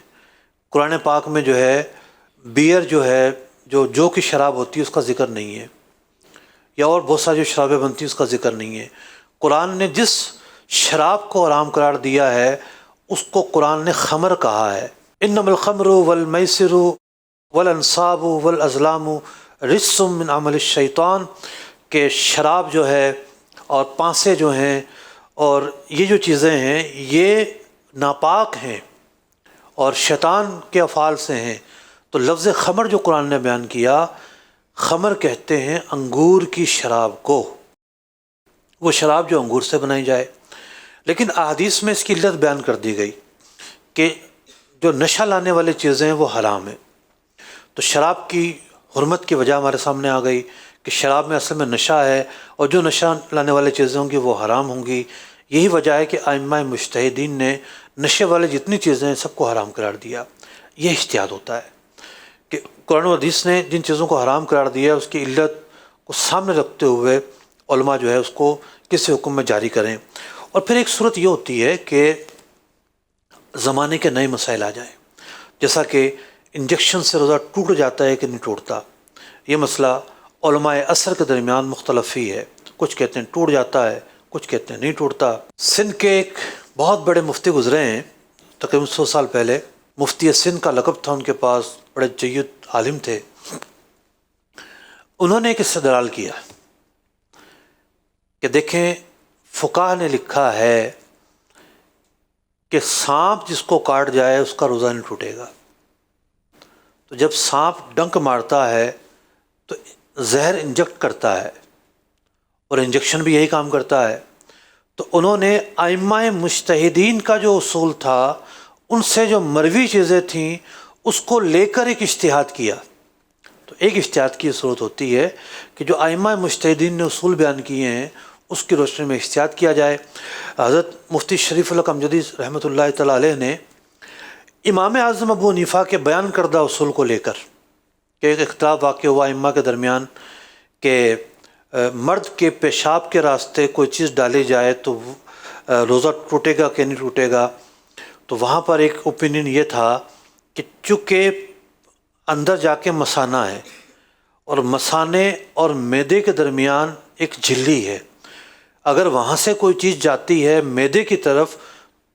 قرآن پاک میں جو ہے بیئر جو ہے جو کی شراب ہوتی ہے اس کا ذکر نہیں ہے، یا اور بہت ساری جو شرابیں بنتی ہیں اس کا ذکر نہیں ہے۔ قرآن نے جس شراب کو حرام قرار دیا ہے اس کو قرآن نے خمر کہا ہے۔ انما الخمر والمیسر والانصاب والازلام رجس من عمل الشیطان، کہ شراب جو ہے اور پانسے جو ہیں اور یہ جو چیزیں ہیں یہ ناپاک ہیں اور شیطان کے افعال سے ہیں۔ تو لفظ خمر جو قرآن نے بیان کیا، خمر کہتے ہیں انگور کی شراب کو، وہ شراب جو انگور سے بنائی جائے۔ لیکن احادیث میں اس کی علت بیان کر دی گئی کہ جو نشہ لانے والی چیزیں ہیں وہ حرام ہیں، تو شراب کی حرمت کی وجہ ہمارے سامنے آ گئی کہ شراب میں اصل میں نشہ ہے اور جو نشہ لانے والی چیزیں ہوں گی وہ حرام ہوں گی۔ یہی وجہ ہے کہ ائمہ مجتہدین نے نشے والے جتنی چیزیں ہیں سب کو حرام قرار دیا۔ یہ اجتہاد ہوتا ہے کہ قرآن و حدیث نے جن چیزوں کو حرام قرار دیا اس کی علت کو سامنے رکھتے ہوئے علماء جو ہے اس کو کسی حکم میں جاری کریں۔ اور پھر ایک صورت یہ ہوتی ہے کہ زمانے کے نئے مسائل آ جائیں، جیسا کہ انجیکشن سے روزہ ٹوٹ جاتا ہے کہ نہیں ٹوٹتا، یہ مسئلہ علماء عصر کے درمیان مختلف ہی ہے، کچھ کہتے ہیں ٹوٹ جاتا ہے، کچھ کہتے ہیں نہیں ٹوٹتا۔ سندھ کے ایک بہت بڑے مفتی گزرے ہیں تقریباً 100 سال پہلے، مفتی سندھ کا لقب تھا ان کے پاس، بڑے جید عالم تھے۔ انہوں نے ایک استدلال کیا کہ دیکھیں فقہ نے لکھا ہے کہ سانپ جس کو کاٹ جائے اس کا روزہ نہیں ٹوٹے گا، تو جب سانپ ڈنک مارتا ہے تو زہر انجیکٹ کرتا ہے اور انجیکشن بھی یہی کام کرتا ہے۔ تو انہوں نے ائمہ مجتہدین کا جو اصول تھا ان سے جو مروی چیزیں تھیں اس کو لے کر ایک اجتہاد کیا۔ تو ایک اجتہاد کی صورت ہوتی ہے کہ جو ائمہ مجتہدین نے اصول بیان کیے ہیں اس کی روشنی میں اجتہاد کیا جائے۔ حضرت مفتی شریف الحق امجدی رحمۃ اللہ تعالیٰ علیہ نے امام اعظم ابو حنیفہ کے بیان کردہ اصول کو لے کر کہ ایک اختلاف واقع ہوا ائمہ کے درمیان کہ مرد کے پیشاب کے راستے کوئی چیز ڈالی جائے تو روزہ ٹوٹے گا کہ نہیں ٹوٹے گا، تو وہاں پر ایک اوپینین یہ تھا کہ چونکہ اندر جا کے مثانہ ہے اور مثانے اور معدے کے درمیان ایک جھلی ہے، اگر وہاں سے کوئی چیز جاتی ہے معدے کی طرف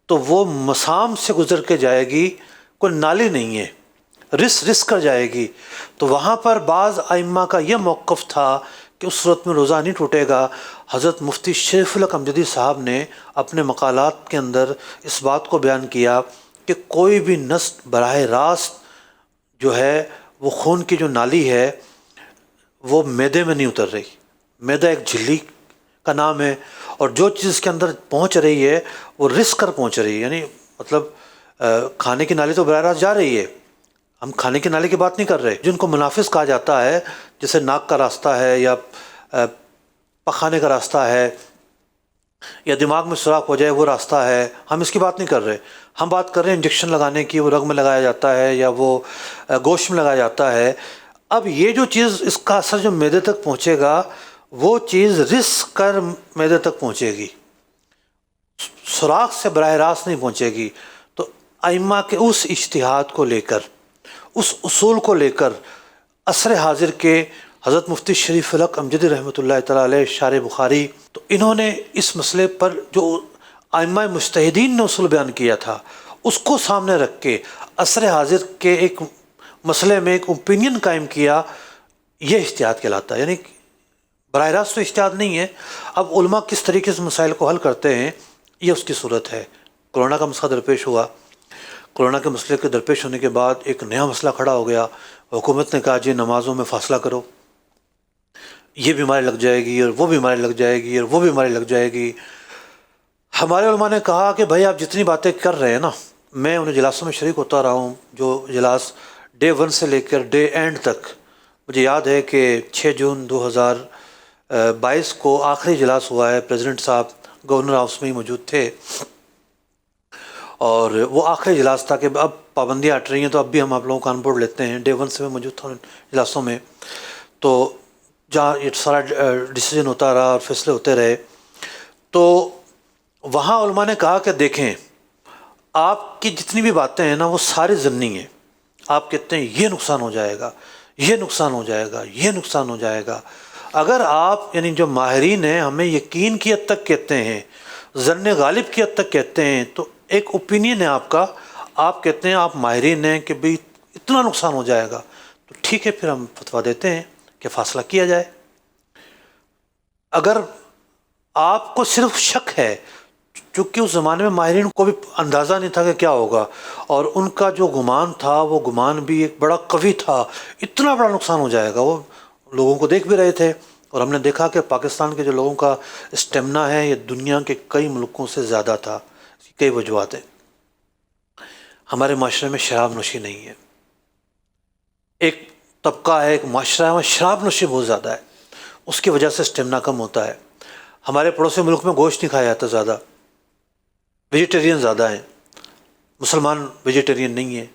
تو وہ مسام سے گزر کے جائے گی، کوئی نالی نہیں ہے، رس کر جائے گی۔ تو وہاں پر بعض ائمہ کا یہ موقف تھا کہ اس صورت میں روزہ نہیں ٹوٹے گا۔ حضرت مفتی شریف الحق امجدی صاحب نے اپنے مقالات کے اندر اس بات کو بیان کیا کہ کوئی بھی نسل براہ راست جو ہے وہ خون کی جو نالی ہے وہ معدے میں نہیں اتر رہی۔ معدہ ایک جھلی کا نام ہے، اور جو چیز اس کے اندر پہنچ رہی ہے وہ رس کر پہنچ رہی ہے، یعنی مطلب کھانے کی نالی تو براہ راست جا رہی ہے، ہم کھانے کی نالی کی بات نہیں کر رہے۔ جن کو منافذ کہا جاتا ہے، جیسے ناک کا راستہ ہے یا پخانے کا راستہ ہے یا دماغ میں سوراخ ہو جائے وہ راستہ ہے، ہم اس کی بات نہیں کر رہے۔ ہم بات کر رہے ہیں انجیکشن لگانے کی، وہ رگ میں لگایا جاتا ہے یا وہ گوشت میں لگایا جاتا ہے۔ اب یہ جو چیز اس کا اثر جو معدے تک پہنچے گا وہ چیز رس کر معدے تک پہنچے گی، سوراخ سے براہ راست نہیں پہنچے گی۔ تو ائمہ کے اس اجتہاد کو لے کر، اس اصول کو لے کر عصر حاضر کے حضرت مفتی شریف الحق امجدی رحمۃ اللہ تعالیٰ علیہ شارح بخاری، تو انہوں نے اس مسئلے پر جو ائمہ مجتہدین نے اصول بیان کیا تھا اس کو سامنے رکھ کے عصر حاضر کے ایک مسئلے میں ایک اوپینین قائم کیا، یہ اجتہاد کہلاتا ہے۔ یعنی براہ راست تو اجتہاد نہیں ہے۔ اب علماء کس طریقے سے مسائل کو حل کرتے ہیں یہ اس کی صورت ہے۔ کرونا کا مسئلہ درپیش ہوا، کرونا کے مسئلے کے درپیش ہونے کے بعد ایک نیا مسئلہ کھڑا ہو گیا، حکومت نے کہا جی نمازوں میں فاصلہ کرو، یہ بیماری لگ جائے گی اور وہ بیماری لگ جائے گی اور وہ بیماری لگ جائے گی۔ ہمارے علماء نے کہا کہ بھائی آپ جتنی باتیں کر رہے ہیں نا، میں ان اجلاسوں میں شریک ہوتا رہا ہوں، جو اجلاس ڈے 1 سے لے کر ڈے اینڈ تک، مجھے یاد ہے کہ 6 جون 2022 کو آخری اجلاس ہوا ہے، پریزیڈنٹ صاحب گورنر ہاؤس میں ہی موجود تھے، اور وہ آخری اجلاس تھا کہ اب پابندیاں ہٹ رہی ہیں تو اب بھی ہم آپ لوگوں کا آن بورڈ لیتے ہیں۔ ڈے 1 سے میں موجود تھا ان اجلاسوں میں، تو جہاں یہ سارا ڈیسیجن ہوتا رہا اور فیصلے ہوتے رہے، تو وہاں علماء نے کہا کہ دیکھیں آپ کی جتنی بھی باتیں ہیں نا وہ ساری ضمنی ہیں۔ آپ کہتے ہیں یہ نقصان ہو جائے گا، یہ نقصان ہو جائے گا، یہ نقصان ہو جائے گا۔ اگر آپ یعنی جو ماہرین ہیں ہمیں یقین کی حد تک کہتے ہیں، ظن غالب کی حد تک کہتے ہیں، تو ایک اوپینین ہے آپ کا، آپ کہتے ہیں آپ ماہرین ہیں کہ بھئی اتنا نقصان ہو جائے گا، تو ٹھیک ہے پھر ہم فتویٰ دیتے ہیں کہ فاصلہ کیا جائے۔ اگر آپ کو صرف شک ہے، چونکہ اس زمانے میں ماہرین کو بھی اندازہ نہیں تھا کہ کیا ہوگا، اور ان کا جو گمان تھا وہ گمان بھی ایک بڑا قوی تھا، اتنا بڑا نقصان ہو جائے گا، وہ لوگوں کو دیکھ بھی رہے تھے، اور ہم نے دیکھا کہ پاکستان کے جو لوگوں کا اسٹیمنا ہے یہ دنیا کے کئی ملکوں سے زیادہ تھا۔ اس کی کئی وجوہات ہیں۔ ہمارے معاشرے میں شراب نوشی نہیں ہے، ایک طبقہ ہے، ایک معاشرہ ہے، شراب نوشی بہت زیادہ ہے، اس کی وجہ سے اسٹیمنا کم ہوتا ہے۔ ہمارے پڑوسی ملک میں گوشت نہیں کھایا جاتا زیادہ، ویجیٹیرین زیادہ ہیں، مسلمان ویجیٹیرین نہیں ہیں،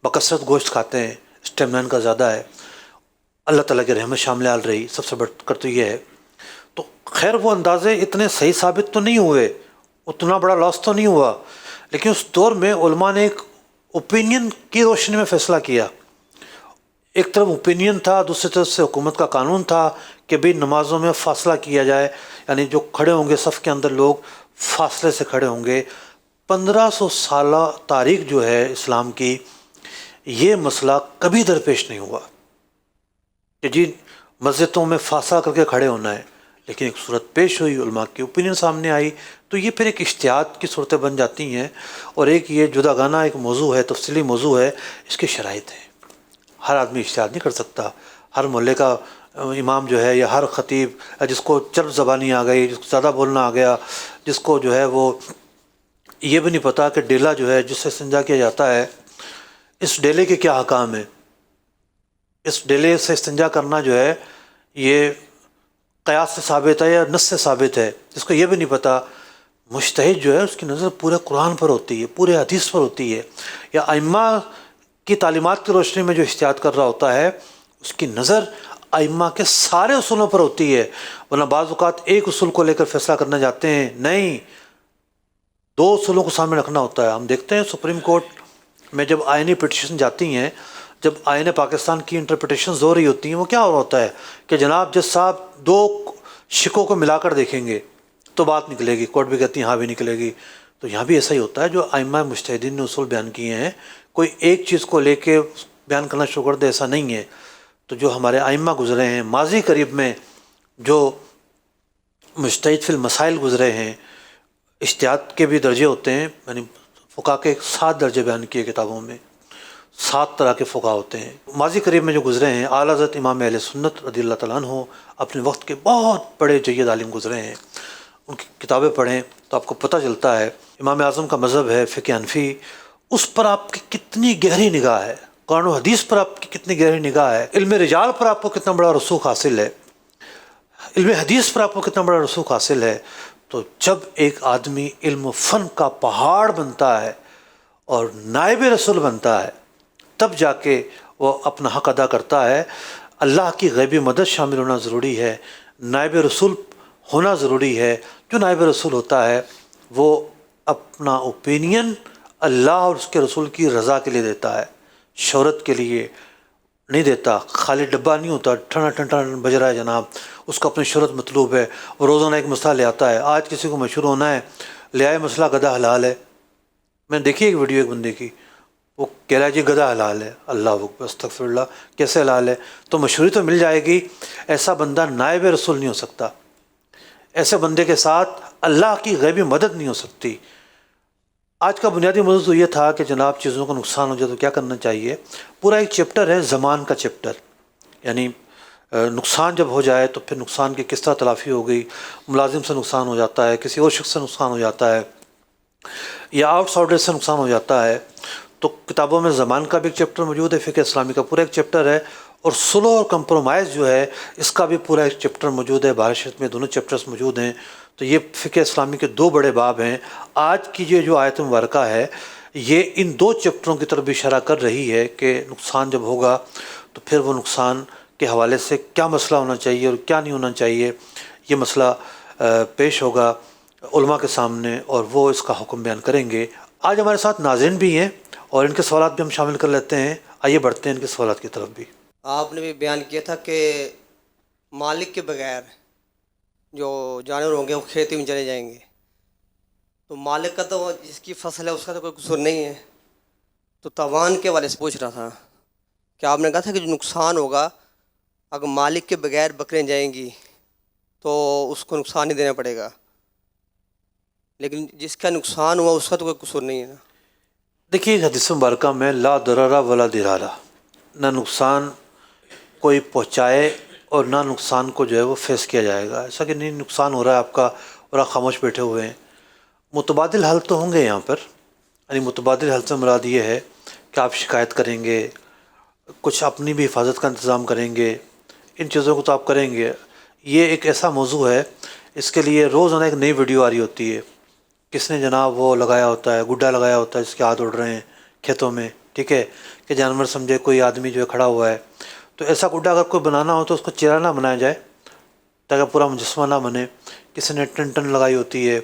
بکثرت گوشت کھاتے ہیں، اسٹیمنا ان کا زیادہ ہے۔ اللہ تعالیٰ کی رحمت شامل آل رہی، سب سے بڑھ کر تو یہ ہے۔ تو خیر وہ اندازے اتنے صحیح ثابت تو نہیں ہوئے، اتنا بڑا لاس تو نہیں ہوا، لیکن اس دور میں علماء نے ایک اوپینین کی روشنی میں فیصلہ کیا۔ ایک طرف اوپینین تھا، دوسری طرف سے حکومت کا قانون تھا کہ بھی نمازوں میں فاصلہ کیا جائے، یعنی جو کھڑے ہوں گے صف کے اندر لوگ فاصلے سے کھڑے ہوں گے۔ 1500 سالہ تاریخ جو ہے اسلام کی، یہ مسئلہ کبھی درپیش نہیں ہوا کہ جی مسجدوں میں فاصلہ کر کے کھڑے ہونا ہے، لیکن ایک صورت پیش ہوئی، علماء کی اوپینین سامنے آئی، تو یہ پھر ایک اجتہاد کی صورتیں بن جاتی ہیں، اور ایک یہ جداگانہ ایک موضوع ہے، تفصیلی موضوع ہے، اس کی شرائط ہے۔ ہر آدمی اجتہاد نہیں کر سکتا، ہر محلے کا امام جو ہے یا ہر خطیب، جس کو چرب زبانی آ گئی، جس کو زیادہ بولنا آ گیا، جس کو جو ہے وہ یہ بھی نہیں پتا کہ ڈیلا جو ہے جس سے استنجا کیا جاتا ہے، اس ڈیلے کے کیا احکام ہیں، اس ڈیلے سے استنجا کرنا جو ہے یہ قیاس سے ثابت ہے یا نص سے ثابت ہے، جس کو یہ بھی نہیں پتا، مجتہد جو ہے اس کی نظر پورے قرآن پر ہوتی ہے، پورے حدیث پر ہوتی ہے، یا ائمہ کی تعلیمات کی روشنی میں جو اجتہاد کر رہا ہوتا ہے اس کی نظر ائمہ کے سارے اصولوں پر ہوتی ہے، ورنہ بعض اوقات ایک اصول کو لے کر فیصلہ کرنے جاتے ہیں، نہیں، 2 اصولوں کو سامنے رکھنا ہوتا ہے۔ ہم دیکھتے ہیں سپریم کورٹ میں جب آئینی پٹیشن جاتی ہیں، جب آئین پاکستان کی انٹرپریٹیشنز ہو رہی ہوتی ہیں، وہ کیا ہو رہا ہوتا ہے کہ جناب جج صاحب 2 شکوں کو ملا کر دیکھیں گے تو بات نکلے گی، کورٹ بھی کہتی ہیں ہاں بھی نکلے گی۔ تو یہاں بھی ایسا ہی ہوتا ہے، جو ائمہ مجتہدین نے اصول بیان کیے ہیں، کوئی ایک چیز کو لے کے بیان کرنا شروع کر دے، ایسا نہیں ہے۔ تو جو ہمارے ائمہ گزرے ہیں ماضی قریب میں، جو مجتہد فی المسائل گزرے ہیں، اجتہاد کے بھی درجے ہوتے ہیں، یعنی فقہ کے 7 درجے بیان کیے کتابوں میں، 7 طرح کے فقہ ہوتے ہیں۔ ماضی قریب میں جو گزرے ہیں، اعلیٰ حضرت امام اہل سنت رضی اللہ تعالیٰ عنہ اپنے وقت کے بہت بڑے جید عالم گزرے ہیں، ان کی کتابیں پڑھیں تو آپ کو پتہ چلتا ہے امام اعظم کا مذہب ہے فقہ حنفی، اس پر آپ کی کتنی گہری نگاہ ہے، قرآن و حدیث پر آپ کی کتنی گہری نگاہ ہے، علم رجال پر آپ کو کتنا بڑا رسوخ حاصل ہے، علم حدیث پر آپ کو کتنا بڑا رسوخ حاصل ہے۔ تو جب ایک آدمی علم و فن کا پہاڑ بنتا ہے اور نائب رسول بنتا ہے، تب جا کے وہ اپنا حق ادا کرتا ہے۔ اللہ کی غیبی مدد شامل ہونا ضروری ہے، نائب رسول ہونا ضروری ہے۔ جو نائب رسول ہوتا ہے وہ اپنا اوپینین اللہ اور اس کے رسول کی رضا کے لیے دیتا ہے، شہرت کے لیے نہیں دیتا۔ خالی ڈبہ نہیں ہوتا، ٹھنڈا ٹھنڈا بج رہا ہے جناب، اس کو اپنی شہرت مطلوب ہے، وہ روزانہ ایک مسئلہ لے آتا ہے۔ آج کسی کو مشہور ہونا ہے، لے آئے مسئلہ گدھا حلال ہے۔ میں نے دیکھی ایک ویڈیو ایک بندے کی، وہ کہہ رہا ہے جی گدھا حلال ہے، اللہ اکبر استغفر اللہ، کیسے حلال ہے؟ تو مشہوری تو مل جائے گی، ایسا بندہ نائب رسول نہیں ہو سکتا، ایسے بندے کے ساتھ اللہ کی غیبی مدد نہیں ہو سکتی۔ آج کا بنیادی موضوع تو یہ تھا کہ جناب چیزوں کا نقصان ہو جائے تو کیا کرنا چاہیے۔ پورا ایک چیپٹر ہے زمان کا چیپٹر، یعنی نقصان جب ہو جائے تو پھر نقصان کی کس طرح تلافی ہو گئی، ملازم سے نقصان ہو جاتا ہے، کسی اور شخص سے نقصان ہو جاتا ہے، یا آؤٹ سائڈر سے نقصان ہو جاتا ہے، تو کتابوں میں زمان کا بھی ایک چیپٹر موجود ہے، فقہ اسلامی کا پورا ایک چیپٹر ہے، اور سلو اور کمپرومائز جو ہے اس کا بھی پورا ایک چیپٹر موجود ہے۔ بہار شریف میں دونوں چیپٹرز موجود ہیں، تو یہ فقہ اسلامی کے 2 بڑے باب ہیں۔ آج کی یہ جو آیت مبارکہ ہے یہ ان 2 چیپٹروں کی طرف بھی اشارہ کر رہی ہے کہ نقصان جب ہوگا تو پھر وہ نقصان کے حوالے سے کیا مسئلہ ہونا چاہیے اور کیا نہیں ہونا چاہیے، یہ مسئلہ پیش ہوگا علماء کے سامنے اور وہ اس کا حکم بیان کریں گے۔ آج ہمارے ساتھ ناظرین بھی ہیں اور ان کے سوالات بھی ہم شامل کر لیتے ہیں۔ آئیے بڑھتے ہیں ان کے سوالات کی طرف بھی۔ آپ نے بھی بیان کیا تھا کہ مالک کے بغیر جو جانور ہوں گے وہ کھیتی میں چلے جائیں گے، تو مالک کا تو جس کی فصل ہے اس کا تو کوئی قصور نہیں ہے، تو تاوان کے والے سے پوچھ رہا تھا کہ آپ نے کہا تھا کہ جو نقصان ہوگا اگر مالک کے بغیر بکریں جائیں گی تو اس کو نقصان ہی دینا پڑے گا، لیکن جس کا نقصان ہوا اس کا تو کوئی قصور نہیں ہے نا۔ دیکھیے حدیث مبارکہ میں لا ضرر ولا ضرار، نہ نقصان کوئی پہنچائے اور نہ نقصان کو جو ہے وہ فیس کیا جائے گا۔ ایسا کہ نہیں نقصان ہو رہا ہے آپ کا اور آپ خاموش بیٹھے ہوئے ہیں۔ متبادل حل تو ہوں گے یہاں پر، یعنی متبادل حل سے مراد یہ ہے کہ آپ شکایت کریں گے، کچھ اپنی بھی حفاظت کا انتظام کریں گے، ان چیزوں کو تو آپ کریں گے۔ یہ ایک ایسا موضوع ہے، اس کے لیے روزانہ ایک نئی ویڈیو آ رہی ہوتی ہے، کس نے جناب وہ لگایا ہوتا ہے، گڈا لگایا ہوتا ہے جس کے ہاتھ اڑ رہے ہیں کھیتوں میں، ٹھیک ہے، کہ جانور سمجھے کوئی آدمی جو ہے کھڑا ہوا ہے۔ تو ایسا گڈا اگر کوئی بنانا ہو تو اس کو چہرہ نہ بنایا جائے تاکہ پورا مجسمہ نہ بنے، کسی نے ٹن لگائی ہوتی ہے۔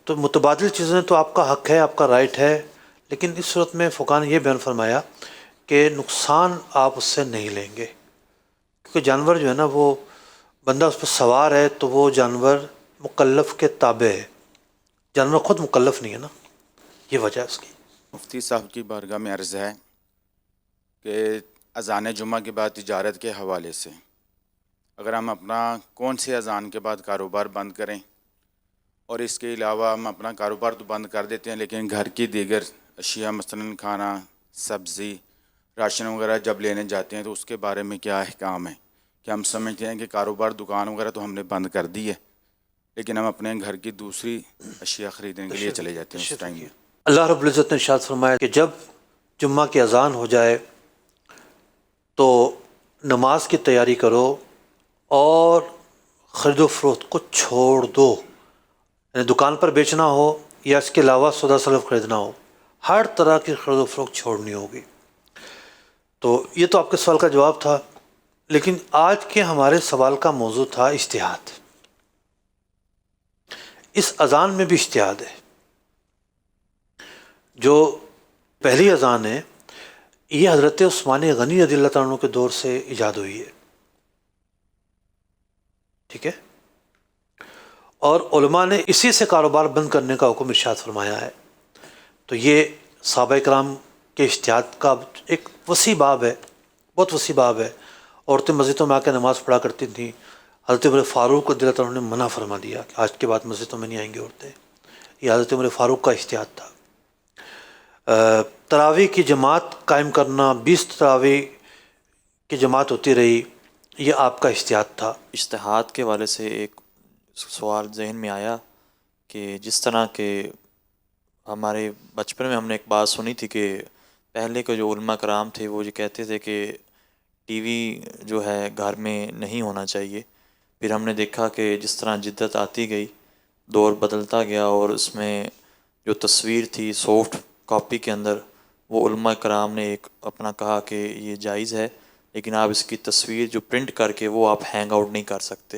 تو متبادل چیزیں تو آپ کا حق ہے، آپ کا رائٹ ہے، لیکن اس صورت میں فقہاء نے یہ بیان فرمایا کہ نقصان آپ اس سے نہیں لیں گے، کیونکہ جانور جو ہے نا وہ بندہ اس پہ سوار ہے تو وہ جانور مکلف کے تابع ہے، جانور خود مکلف نہیں ہے نا، یہ وجہ ہے اس کی۔ مفتی صاحب کی بارگاہ میں عرض ہے کہ اذان جمعہ کے بعد تجارت کے حوالے سے اگر ہم اپنا کون سے اذان کے بعد کاروبار بند کریں، اور اس کے علاوہ ہم اپنا کاروبار تو بند کر دیتے ہیں لیکن گھر کی دیگر اشیاء مثلاً کھانا، سبزی، راشن وغیرہ جب لینے جاتے ہیں تو اس کے بارے میں کیا احکام ہے؟ کہ ہم سمجھتے ہیں کہ کاروبار دکان وغیرہ تو ہم نے بند کر دی ہے لیکن ہم اپنے گھر کی دوسری اشیاء خریدنے کے لیے چلے جاتے ہیں اس ٹائم میں۔ اللہ رب العزت نے ارشاد فرمایا کہ جب جمعہ کی اذان ہو جائے تو نماز کی تیاری کرو اور خرید و فروخت کو چھوڑ دو، یعنی دکان پر بیچنا ہو یا اس کے علاوہ سودا سلف خریدنا ہو، ہر طرح کی خرید و فروخت چھوڑنی ہوگی۔ تو یہ تو آپ کے سوال کا جواب تھا، لیکن آج کے ہمارے سوال کا موضوع تھا اجتہاد۔ اس اذان میں بھی اجتہاد ہے۔ جو پہلی اذان ہے یہ حضرت عثمان غنی رضی اللہ تعالیٰ عنہ کے دور سے ایجاد ہوئی ہے، ٹھیک ہے، اور علماء نے اسی سے کاروبار بند کرنے کا حکم ارشاد فرمایا ہے۔ تو یہ صحابہ کرام کے اجتہاد کا ایک وسیع باب ہے، بہت وسیع باب ہے۔ عورتیں مسجدوں میں آ کے نماز پڑھا کرتی تھیں، حضرت عمر فاروق رضی اللہ تعالیٰ عنہ نے منع فرما دیا کہ آج کے بعد مسجدوں میں نہیں آئیں گے عورتیں. یہ حضرت عمر فاروق کا اجتہاد تھا. تراویح کی جماعت قائم کرنا، 20 تراویح کی جماعت ہوتی رہی، یہ آپ کا اجتہاد تھا. اجتہاد کے والے سے ایک سوال ذہن میں آیا کہ جس طرح کہ ہمارے بچپن میں ہم نے ایک بات سنی تھی کہ پہلے کے جو علماء کرام تھے وہ یہ کہتے تھے کہ ٹی وی جو ہے گھر میں نہیں ہونا چاہیے. پھر ہم نے دیکھا کہ جس طرح جدت آتی گئی، دور بدلتا گیا، اور اس میں جو تصویر تھی سافٹ کاپی کے اندر، وہ علماء کرام نے ایک اپنا کہا کہ یہ جائز ہے، لیکن آپ اس کی تصویر جو پرنٹ کر کے وہ آپ ہینگ آؤٹ نہیں کر سکتے.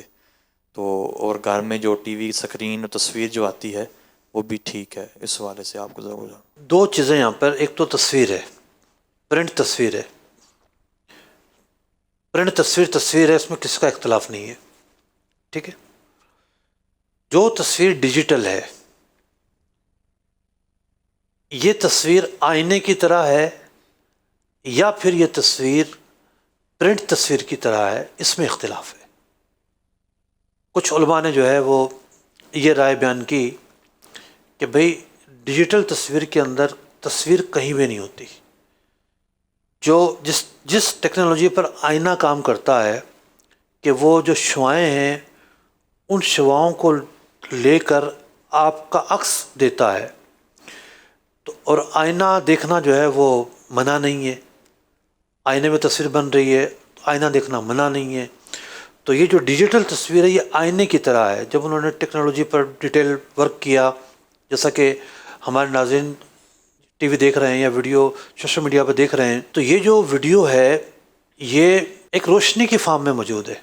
تو اور گھر میں جو ٹی وی اسکرین اور تصویر جو آتی ہے وہ بھی ٹھیک ہے. اس حوالے سے آپ کو ضرور دو چیزیں یہاں پر، ایک تو تصویر ہے، پرنٹ تصویر ہے. پرنٹ تصویر ہے، اس میں کسی کا اختلاف نہیں ہے، ٹھیک ہے. جو تصویر ڈیجیٹل ہے، یہ تصویر آئینے کی طرح ہے یا پھر یہ تصویر پرنٹ تصویر کی طرح ہے، اس میں اختلاف ہے. کچھ علماء نے جو ہے وہ یہ رائے بیان کی کہ بھئی ڈیجیٹل تصویر کے اندر تصویر کہیں بھی نہیں ہوتی. جو جس ٹیکنالوجی پر آئینہ کام کرتا ہے کہ وہ جو شعاعیں ہیں ان شعاؤں کو لے کر آپ کا عکس دیتا ہے، تو اور آئینہ دیکھنا جو ہے وہ منع نہیں ہے. آئینے میں تصویر بن رہی ہے، آئینہ دیکھنا منع نہیں ہے. تو یہ جو ڈیجیٹل تصویر ہے یہ آئینے کی طرح ہے. جب انہوں نے ٹیکنالوجی پر ڈیٹیل ورک کیا، جیسا کہ ہمارے ناظرین ٹی وی دیکھ رہے ہیں یا ویڈیو سوشل میڈیا پہ دیکھ رہے ہیں، تو یہ جو ویڈیو ہے یہ ایک روشنی کی فارم میں موجود ہے.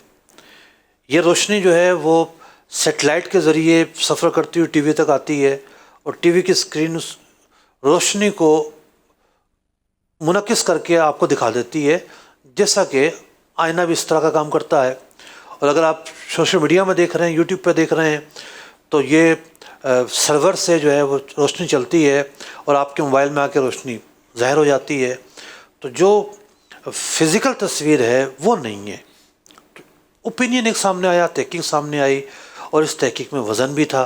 یہ روشنی جو ہے وہ سیٹلائٹ کے ذریعے سفر کرتی ہوئی ٹی وی تک آتی ہے، اور ٹی وی کی اسکرین اس روشنی کو منعکس کر کے آپ کو دکھا دیتی ہے، جیسا کہ آئینہ بھی اس طرح کا کام کرتا ہے. اور اگر آپ سوشل میڈیا میں دیکھ رہے ہیں، یوٹیوب پہ دیکھ رہے ہیں، تو یہ سرور سے جو ہے وہ روشنی چلتی ہے اور آپ کے موبائل میں آ کے روشنی ظاہر ہو جاتی ہے. تو جو فزیکل تصویر ہے وہ نہیں ہے. اوپینین ایک سامنے آیا، تحقیق سامنے آئی، اور اس تحقیق میں وزن بھی تھا.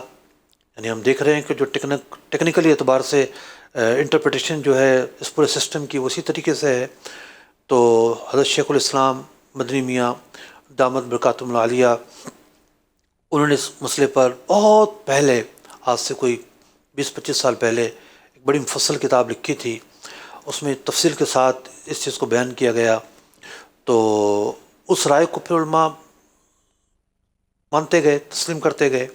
یعنی ہم دیکھ رہے ہیں کہ جو ٹیکنیکلی اعتبار سے انٹرپریٹیشن جو ہے اس پورے سسٹم کی اسی طریقے سے ہے. تو حضرت شیخ الاسلام مدنی میاں دامت برکاتہم العالیہ، انہوں نے اس مسئلے پر بہت پہلے، آج سے کوئی 20-25 سال پہلے، ایک بڑی مفصل کتاب لکھی تھی. اس میں تفصیل کے ساتھ اس چیز کو بیان کیا گیا. تو اس رائے کو پھر علماء مانتے گئے، تسلیم کرتے گئے.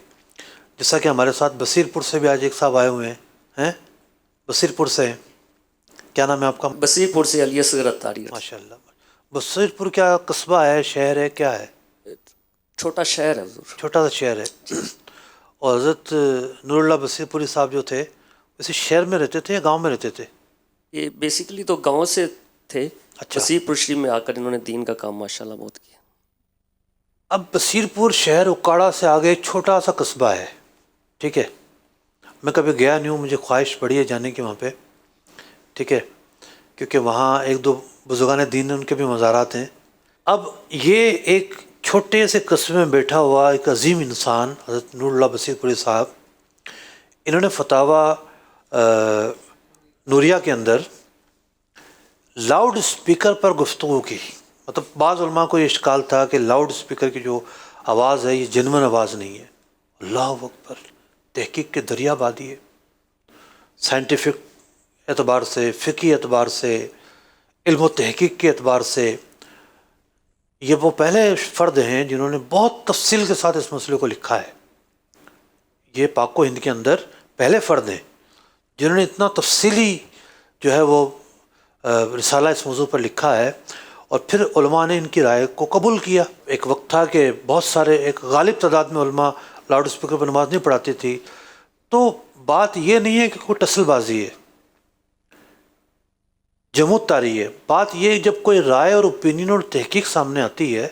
جیسا کہ ہمارے ساتھ بصیر پور سے بھی آج ایک صاحب آئے ہوئے ہیں. بصیر پور سے، کیا نام ہے آپ کا؟ بصیر پور سے علی اصغر اتاری. ماشاء اللہ. بصیر پور کیا قصبہ ہے، شہر ہے، کیا ہے؟ چھوٹا شہر ہے حضور، چھوٹا سا شہر ہے. اور حضرت نور اللہ بصیر پوری صاحب جو تھے ویسے شہر میں رہتے تھے یا گاؤں میں رہتے تھے؟ یہ بیسیکلی تو گاؤں سے تھے. اچھا. بصیر پور شریف میں آ کر انہوں نے دین کا کام ماشاءاللہ بہت کیا. اب بصیر پور شہر اکاڑا سے آگے چھوٹا سا قصبہ ہے، ٹھیک ہے. میں کبھی گیا نہیں ہوں، مجھے خواہش پڑی ہے جانے کی وہاں پہ، ٹھیک ہے، کیونکہ وہاں ایک دو بزرگان دین ان کے بھی مزارات ہیں. اب یہ ایک چھوٹے سے قصبے میں بیٹھا ہوا ایک عظیم انسان حضرت نور اللہ بصیر پوری صاحب، انہوں نے فتاوی نوریہ کے اندر لاؤڈ اسپیکر پر گفتگو کی. مطلب بعض علماء کو یہ اشکال تھا کہ لاؤڈ اسپیکر کی جو آواز ہے یہ جنون آواز نہیں ہے. اللہ اکبر، تحقیق کے دریا بادی ہے. سائنٹیفک اعتبار سے، فقہی اعتبار سے، علم و تحقیق کے اعتبار سے یہ وہ پہلے فرد ہیں جنہوں نے بہت تفصیل کے ساتھ اس مسئلے کو لکھا ہے. یہ پاک و ہند کے اندر پہلے فرد ہیں جنہوں نے اتنا تفصیلی جو ہے وہ رسالہ اس موضوع پر لکھا ہے، اور پھر علماء نے ان کی رائے کو قبول کیا. ایک وقت تھا کہ بہت سارے، ایک غالب تعداد میں علماء لاؤڈ اسپیکر پر نماز نہیں پڑھاتی تھی. تو بات یہ نہیں ہے کہ کوئی ٹسل بازی ہے، جمود طاری ہے. بات یہ جب کوئی رائے اور اوپینین اور تحقیق سامنے آتی ہے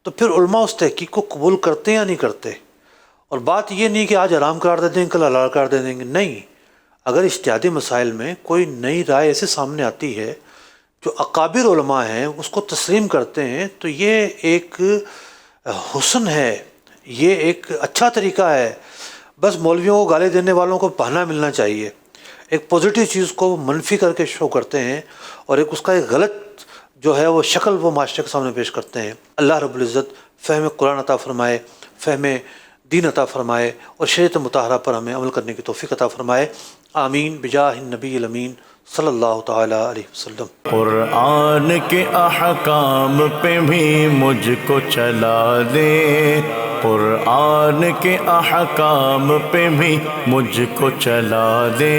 تو پھر علماء اس تحقیق کو قبول کرتے یا نہیں کرتے. اور بات یہ نہیں کہ آج حرام قرار دے دیں گے، کل حلال قرار دے دیں گے. نہیں، اگر اجتہادی مسائل میں کوئی نئی رائے ایسے سامنے آتی ہے جو اکابر علماء ہیں اس کو تسلیم کرتے ہیں، تو یہ ایک حسن ہے، یہ ایک اچھا طریقہ ہے. بس مولویوں کو گالی دینے والوں کو بہانہ ملنا چاہیے. ایک پازیٹیو چیز کو منفی کر کے شو کرتے ہیں اور ایک اس کا ایک غلط جو ہے وہ شکل وہ معاشرے کے سامنے پیش کرتے ہیں. اللہ رب العزت فہم قرآن عطا فرمائے، فہم دین عطا فرمائے اور شریعت مطہرہ پر ہمیں عمل کرنے کی توفیق عطا فرمائے. آمین بجاہ النبی الامین صلی اللہ تعالی علیہ وسلم. قرآن کے احکام پہ بھی مجھ کو چلا دے، قرآن کے احکام پہ بھی مجھ کو چلا دے.